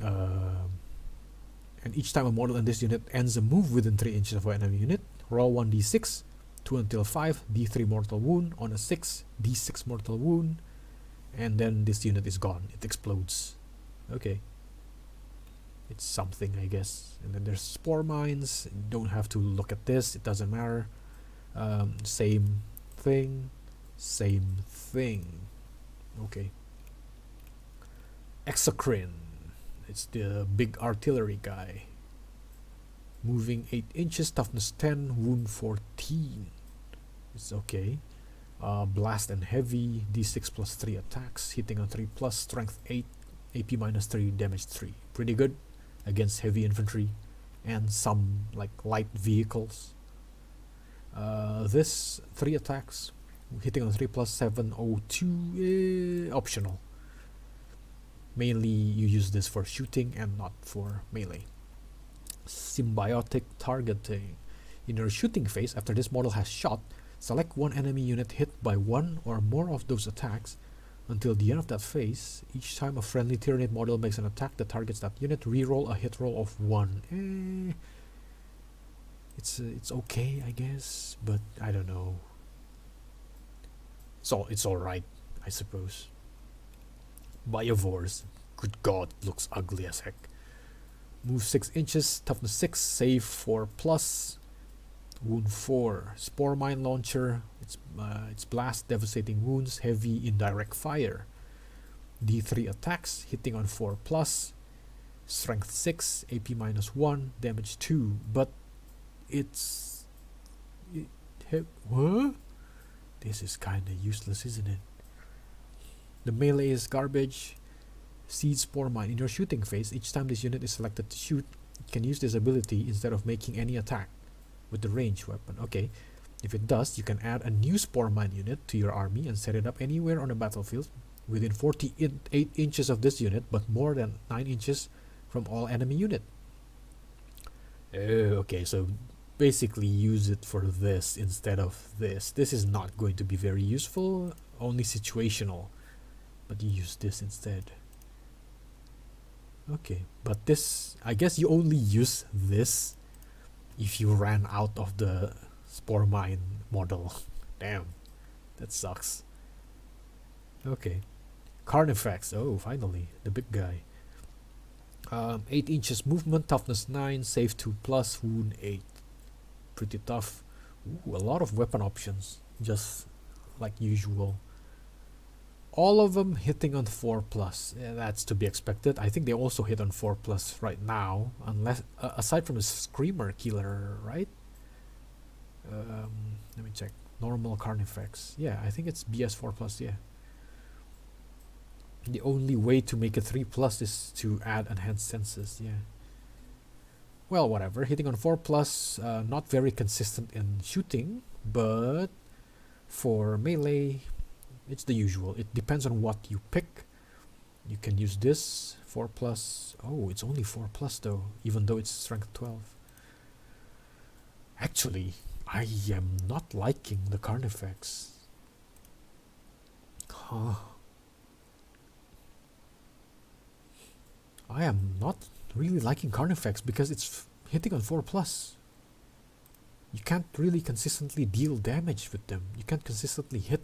And each time a model in this unit ends a move within 3 inches of an enemy unit, roll 1d6, 2 until 5, d3 mortal wound. On a 6, d6 mortal wound. And then this unit is gone. It explodes. Okay. It's something, I guess. And then there's Spore Mines. You don't have to look at this. It doesn't matter. Same thing. Same thing. Okay. Exocrine. It's the big artillery guy. Moving 8 inches, toughness 10, wound 14. It's okay. Blast and heavy, d6 plus 3 attacks, hitting on 3 plus, strength 8, AP minus 3, damage 3. Pretty good against heavy infantry. and some like light vehicles. This 3 attacks, hitting on 3 plus 702, optional. Mainly you use this for shooting and not for melee. Symbiotic targeting. In your shooting phase, after this model has shot, select one enemy unit hit by one or more of those attacks. Until the end of that phase, each time a friendly Tyranid model makes an attack that targets that unit, reroll a hit roll of 1. It's okay, I guess, but I don't know. So it's alright, I suppose. Biovores, good god, looks ugly as heck. Move 6 inches, toughness 6, save 4 plus, wound 4. Spore mine launcher, it's blast, devastating wounds, heavy indirect fire. D3 attacks, hitting on 4 plus, strength 6, AP minus 1, damage 2. But what? This is kinda useless, isn't it? The melee is garbage. Seed Spore Mine. In your shooting phase, each time this unit is selected to shoot, it can use this ability instead of making any attack with the ranged weapon. Okay, if it does, you can add a new Spore Mine unit to your army and set it up anywhere on the battlefield within 48 inches of this unit, but more than 9 inches from all enemy unit. Okay, so basically use it for this instead of this. This is not going to be very useful, only situational, but you use this instead. Okay, but this, I guess you only use this if you ran out of the Spore Mine model. Damn, that sucks. Okay, Carnifex. Oh, finally, the big guy. 8 inches movement, toughness 9, save 2 plus, wound 8. Pretty tough. Ooh, a lot of weapon options, just like usual. All of them hitting on 4 plus. Yeah, that's to be expected. I think they also hit on 4 plus right now, unless aside from the Screamer Killer, right? Let me check. Normal Carnifex. Yeah, I think it's BS 4 plus. Yeah. The only way to make a 3 plus is to add enhanced senses. Yeah. Well, whatever. Hitting on 4 plus, not very consistent in shooting, but for melee, it's the usual. It depends on what you pick. You can use this 4 plus. Oh, it's only 4 plus though, even though it's strength 12. Actually, I am not liking the Carnifex. Huh. I am not really liking Carnifex because it's hitting on 4 plus. You can't really consistently deal damage with them. You can't consistently hit.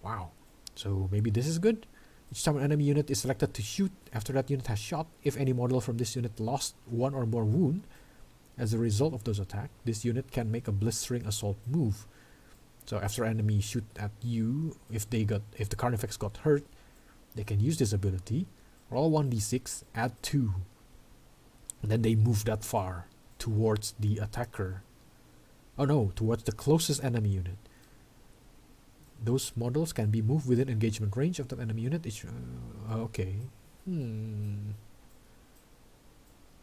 Wow. So maybe this is good. Each time an enemy unit is selected to shoot after that unit has shot, if any model from this unit lost 1 or more wound as a result of those attacks, this unit can make a blistering assault move. So after enemy shoot at you, if the Carnifex got hurt, they can use this ability. Roll 1d6, add 2, and then they move that far towards the attacker. Oh no, towards the closest enemy unit. Those models can be moved within engagement range of that enemy unit. Okay.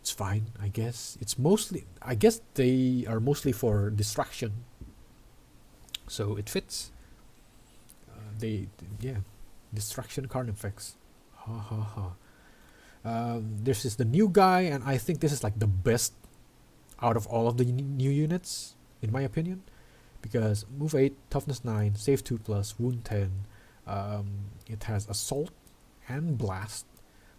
It's fine, I guess. I guess they are mostly for distraction. So it fits. Distraction Carnifex. Ha ha ha. This is the new guy, and I think this is like the best out of all of the new units, in my opinion. Because move 8, toughness 9, save 2 plus, wound 10. It has assault and blast,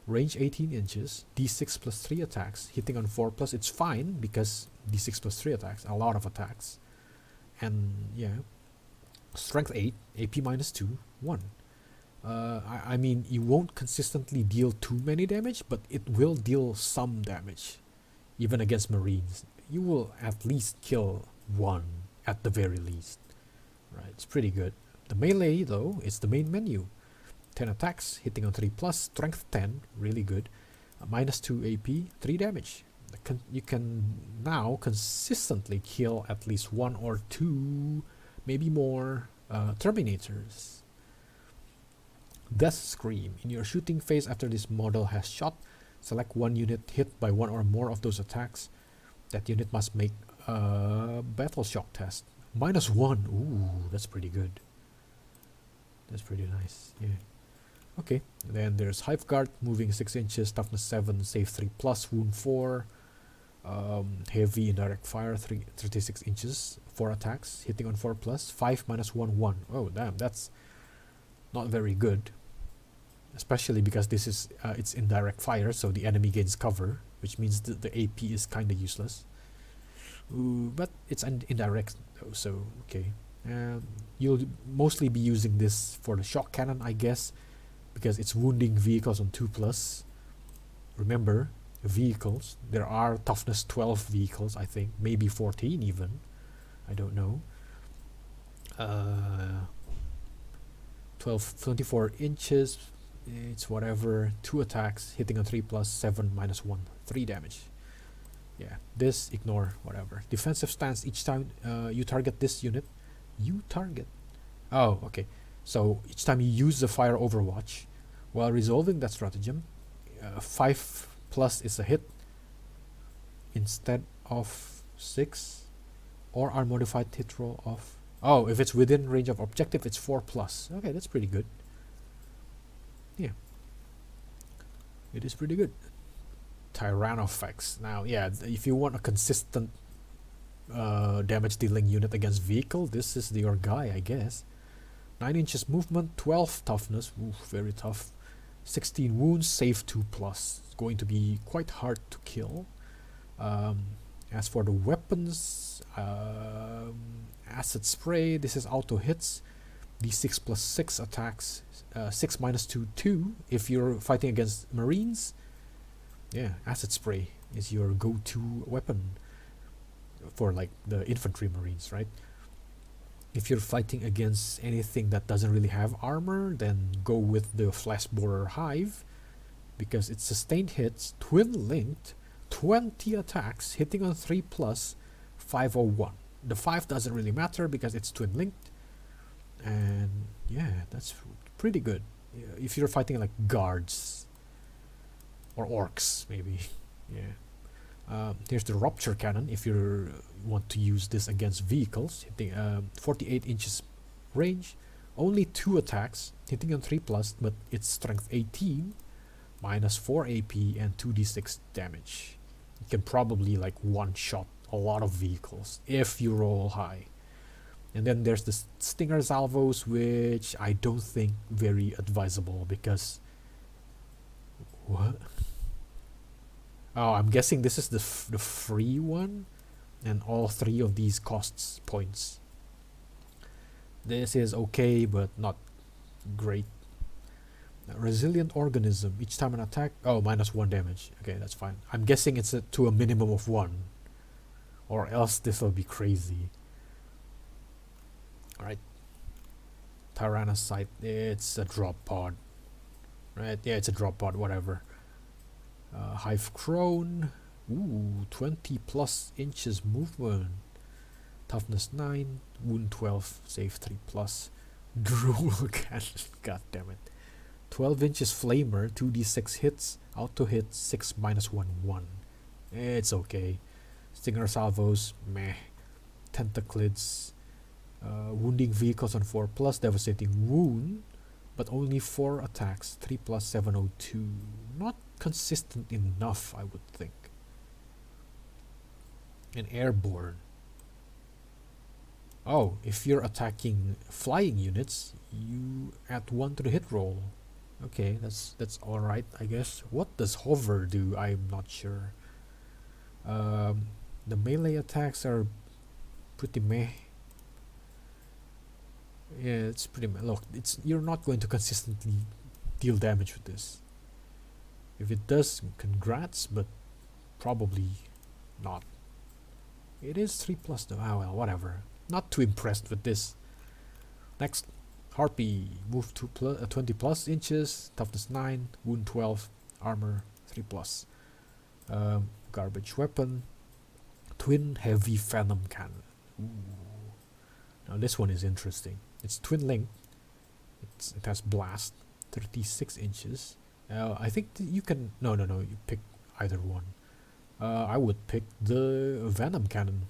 range 18 inches, d6 plus 3 attacks, hitting on 4 plus. It's fine because d6 plus 3 attacks, a lot of attacks. And yeah, strength 8, AP minus 2, 1. I mean, you won't consistently deal too many damage, but it will deal some damage. Even against Marines, you will at least kill 1 at the very least. Right, it's pretty good. The melee though, it's the main menu. 10 attacks, hitting on 3 plus, strength 10, really good. Minus 2 AP, 3 damage. You can now consistently kill at least 1 or 2, maybe more, Terminators. Death Scream. In your shooting phase after this model has shot, Select one unit hit by one or more of those attacks. That unit must make a battle shock test. -1. Ooh, that's pretty good. That's pretty nice. Yeah. Okay. Then there's Hive Guard, moving 6 inches, toughness 7, save 3 plus, wound 4. Heavy indirect fire 36 inches, 4 attacks, hitting on 4 plus, 5 -1 1. Oh damn, that's not very good. Especially because this is it's indirect fire, so the enemy gains cover, which means the AP is kinda useless. Ooh, but it's indirect though, so okay. You'll mostly be using this for the shock cannon, I guess, because it's wounding vehicles on 2 plus. Remember, vehicles, there are toughness 12 vehicles, I think, maybe 14 even, I don't know. 24 inches, it's whatever, 2 attacks, hitting on 3 plus, 7 -1, 3 damage. Yeah, this, ignore, whatever. Defensive stance, each time you target this unit, oh, okay, so each time you use the fire overwatch, while resolving that stratagem, 5 plus is a hit instead of 6, or our modified hit roll of, oh, if it's within range of objective, it's 4 plus. Okay, that's pretty good. Yeah, it is pretty good. Tyranids. Now, yeah, if you want a consistent damage dealing unit against vehicle, this is your guy, I guess. 9 inches movement, 12 toughness, oof, very tough. 16 wounds, save 2 plus. It's going to be quite hard to kill. As for the weapons, acid spray, this is auto hits. D6 plus 6 attacks, 6 -2, 2 if you're fighting against marines. Yeah, acid spray is your go-to weapon for like the infantry marines, right? If you're fighting against anything that doesn't really have armor, then go with the flash borer hive, because it's sustained hits, twin linked, 20 attacks, hitting on 3 plus, 501. The 5 doesn't really matter because it's twin linked, and yeah, that's pretty good. If you're fighting like guards or orcs, maybe. Yeah. Here's the rupture cannon if you want to use this against vehicles, hitting 48 inches range, only 2 attacks, hitting on 3 plus, but it's strength 18, -4 AP and 2d6 damage. You can probably like one shot a lot of vehicles if you roll high. And then there's the stinger salvos, which I don't think very advisable because what? Oh, I'm guessing this is the free one, and all 3 of these costs points. This is okay, but not great. Resilient organism, each time an attack, oh, -1 damage. Okay, that's fine. I'm guessing it's to a minimum of 1, or else this will be crazy. Alright. Tyrannocyte, it's a drop pod. Right, yeah, it's a drop pod, whatever. Hive Crone, ooh, 20 plus inches movement. Toughness 9, wound 12, save 3 plus. Drool cannon, god damn it. 12 inches flamer, 2d6 hits, auto hit, 6 -1 1. It's okay. Stinger salvos, meh. Tentaclids, wounding vehicles on 4 plus, devastating wound, but only 4 attacks, 3 plus 702. Not consistent enough, I would think. And airborne. Oh, if you're attacking flying units, you add 1 to the hit roll. Okay, that's alright, I guess. What does hover do? I'm not sure. The melee attacks are pretty meh. Yeah, it's pretty meh. Look, you're not going to consistently deal damage with this. If it does, congrats, but probably not. It is 3 plus though. Ah, well, whatever. Not too impressed with this. Next, Harpy. Move to 20 plus inches, toughness 9, wound 12, armor 3 plus. Garbage weapon. Twin heavy venom cannon. Ooh. Now this one is interesting. It's twin linked. It has blast, 36 inches, I think you can. No, no, no. You pick either one. I would pick the Venom Cannon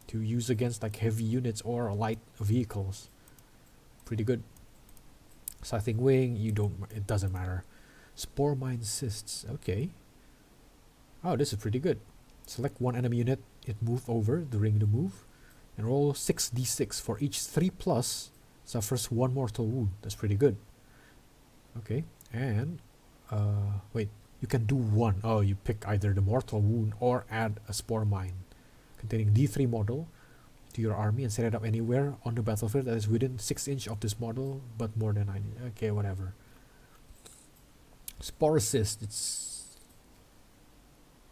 to use against like heavy units or light vehicles. Pretty good. Scything Wing, you don't. It doesn't matter. Spore Mine Cysts. Okay. Oh, this is pretty good. Select one enemy unit. It move over during the move, and roll 6d6 for each 3+ suffers 1 mortal wound. That's pretty good. Okay, and wait, you can do one. Oh, you pick either the mortal wound or add a spore mine containing D3 model to your army and set it up anywhere on the battlefield that is within 6 inch of this model, but more than 9. Okay, whatever. Spore Assist. It's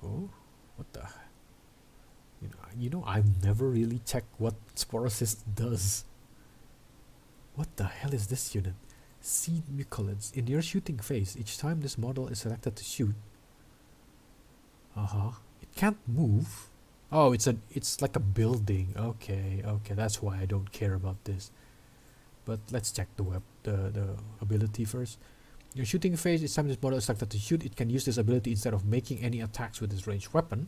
oh, what the? I've never really checked what Spore Assist does. What the hell is this unit? Seed Mucolids. In your shooting phase, each time this model is selected to shoot. It can't move. Oh, it's like a building. Okay, that's why I don't care about this. But let's check the ability first. In your shooting phase, each time this model is selected to shoot, it can use this ability instead of making any attacks with its ranged weapon.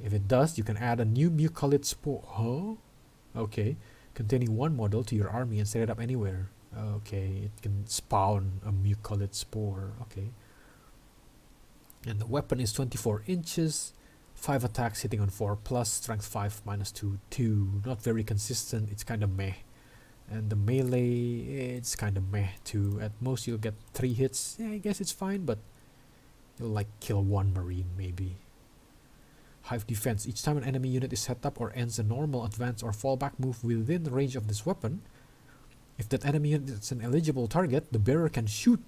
If it does, you can add a new Mucolid spore. Okay. Containing 1 model to your army and set it up anywhere. Okay, it can spawn a Mucolid spore. Okay. And the weapon is 24 inches, 5 attacks hitting on 4+, strength 5, -2, 2. Not very consistent, it's kind of meh. And the melee, it's kind of meh too. At most you'll get 3 hits. Yeah, I guess it's fine, but you'll like kill 1 marine maybe. Hive Defense. Each time an enemy unit is set up or ends a normal, advance, or fallback move within the range of this weapon, if that enemy unit is an eligible target, the bearer can shoot.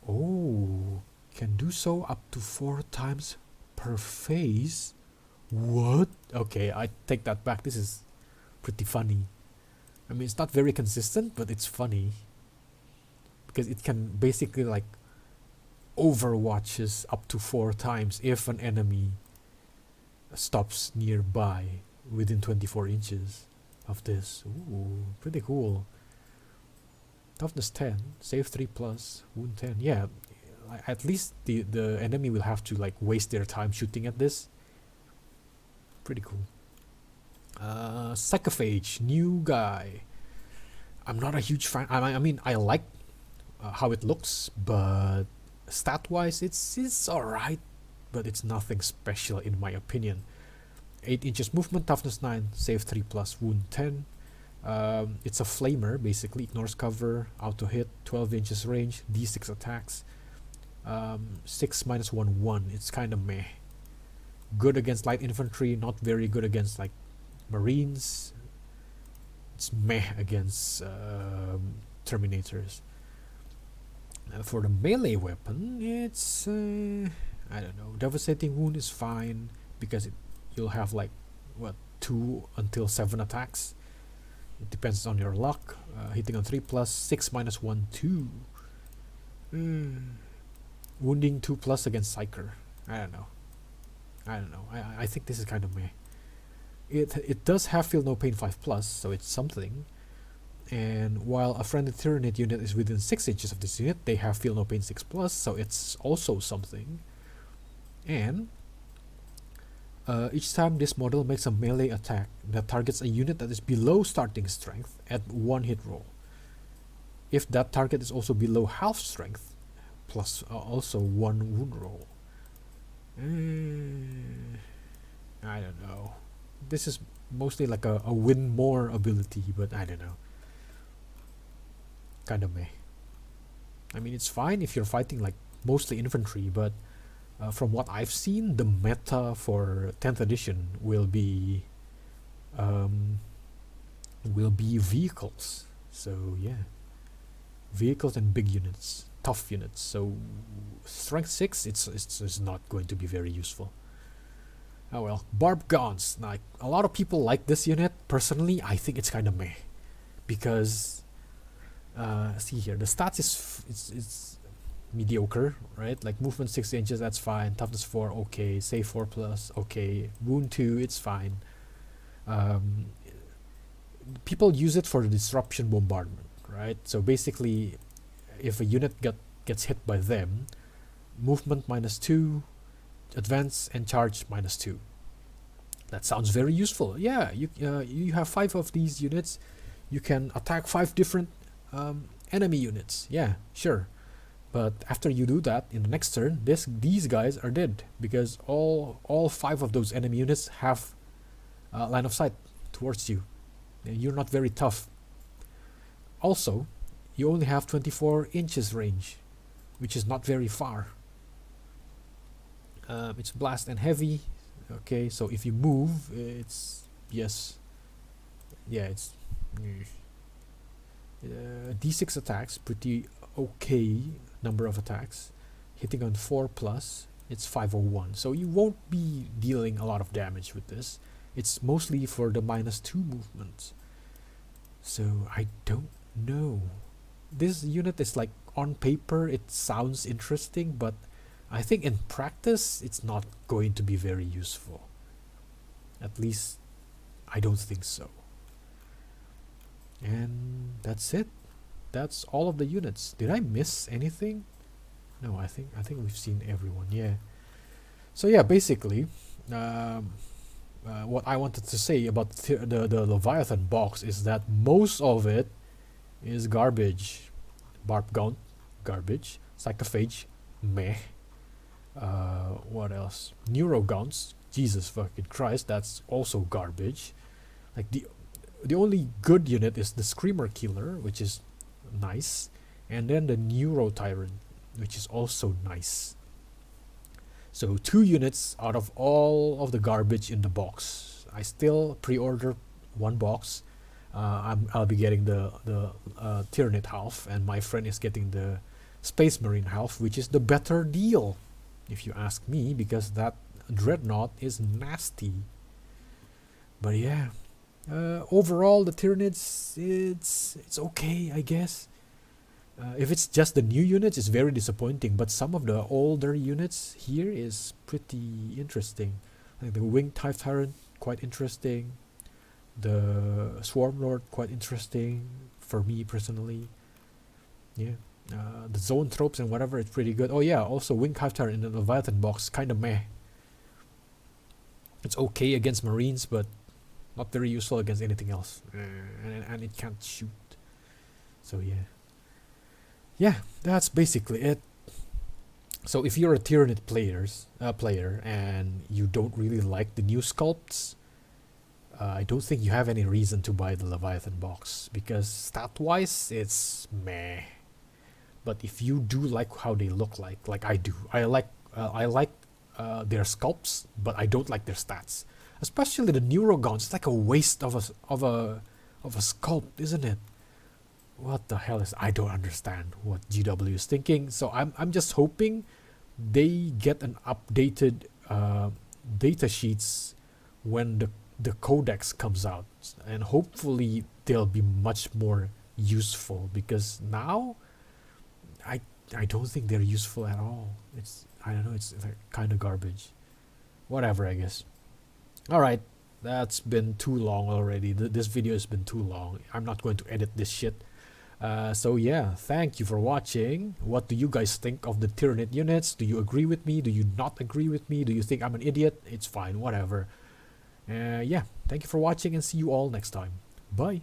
Oh, can do so up to 4 times per phase. What? Okay, I take that back. This is pretty funny. I mean, it's not very consistent, but it's funny. Because it can basically like overwatches up to 4 times if an enemy stops nearby within 24 inches of this. Ooh, pretty cool. Toughness 10, save 3+, wound 10. Yeah, at least the enemy will have to like waste their time shooting at this. Pretty cool. Psychophage, new guy. I'm not a huge fan. I mean, I like how it looks, but stat-wise, it's alright. But it's nothing special in my opinion. 8 inches movement, toughness 9, save 3+, wound 10. It's a flamer, basically. Ignores cover, auto hit, 12 inches range, d6 attacks. 6 -1 1. It's kind of meh. Good against light infantry, not very good against like marines. It's meh against terminators. For the melee weapon, it's I don't know. Devastating wound is fine because you'll have like 2 until 7 attacks. It depends on your luck. Hitting on 3+, 6 -1 2. Wounding 2+ against Psyker. I don't know. I think this is kind of meh. It does have feel no pain 5+, so it's something. And while a friendly Tyranid unit is within 6 inches of this unit, they have feel no pain 6+, so it's also something. And each time this model makes a melee attack that targets a unit that is below starting strength, add 1 hit roll. If that target is also below half strength, plus also 1 wound roll. I don't know. This is mostly like a win more ability, but I don't know. Kind of meh. I mean, it's fine if you're fighting like mostly infantry, but from what I've seen, the meta for 10th edition will be vehicles. So yeah, vehicles and big units, tough units. So strength 6, it's not going to be very useful. Oh well, Barb Guns. Like a lot of people like this unit. Personally, I think it's kind of meh because see here, the stats it's mediocre, right? Like movement 6 inches, that's fine. Toughness 4, okay. Save 4+, okay. Wound 2, it's fine. People use it for the disruption bombardment, right? So basically, if a unit gets hit by them, movement -2, advance and charge -2. That sounds very useful. Yeah, you have 5 of these units. You can attack 5 different enemy units. Yeah, sure. But after you do that, in the next turn, these guys are dead because all 5 of those enemy units have line of sight towards you. You're not very tough. Also, you only have 24 inches range, which is not very far. It's blast and heavy. Okay, so if you move, it's it's D6 attacks, pretty okay number of attacks. Hitting on 4+, it's 501. So you won't be dealing a lot of damage with this. It's mostly for the -2 movement. So I don't know. This unit is like, on paper it sounds interesting, but I think in practice it's not going to be very useful. At least I don't think so. And that's it. That's all of the units. Did I miss anything? No, I think we've seen everyone. Yeah. So yeah, basically, what I wanted to say about the Leviathan box is that most of it is garbage. Barb Gaunt, garbage. Psychophage, meh. What else? Neurogaunts, Jesus fucking Christ, that's also garbage. Like the only good unit is the Screamer Killer, which is nice, and then the Neuro Tyrant, which is also nice. So 2 units out of all of the garbage in the box. I still pre-order 1 box. I'll be getting the Tyranid half, and my friend is getting the Space Marine half, which is the better deal, if you ask me, because that Dreadnought is nasty. But yeah, overall the Tyranids, it's okay, I guess. If it's just the new units, it's very disappointing, but some of the older units here is pretty interesting. Like the Winged Hive Tyrant, quite interesting. The Swarm Lord, quite interesting for me personally. Yeah. The Zone Tropes and whatever, it's pretty good. Oh yeah, also Winged Hive Tyrant in the Leviathan box, kinda meh. It's okay against Marines, but not very useful against anything else. And it can't shoot. So yeah. Yeah, that's basically it. So if you're a Tyranid player and you don't really like the new sculpts, I don't think you have any reason to buy the Leviathan box, because stat-wise it's meh. But if you do like how they look like I do, I like their sculpts, but I don't like their stats. Especially the Neurogaunt. It's like a waste of a sculpt, isn't it? What the hell is? I don't understand what GW is thinking. So I'm just hoping they get an updated data sheets when the codex comes out, and hopefully they'll be much more useful, because now I don't think they're useful at all. I don't know, it's like kind of garbage. Whatever, I guess. Alright, that's been too long already. This video has been too long. I'm not going to edit this shit. So yeah, thank you for watching. What do you guys think of the Tyranid units? Do you agree with me? Do you not agree with me? Do you think I'm an idiot? It's fine, whatever. Yeah, thank you for watching, and see you all next time. Bye.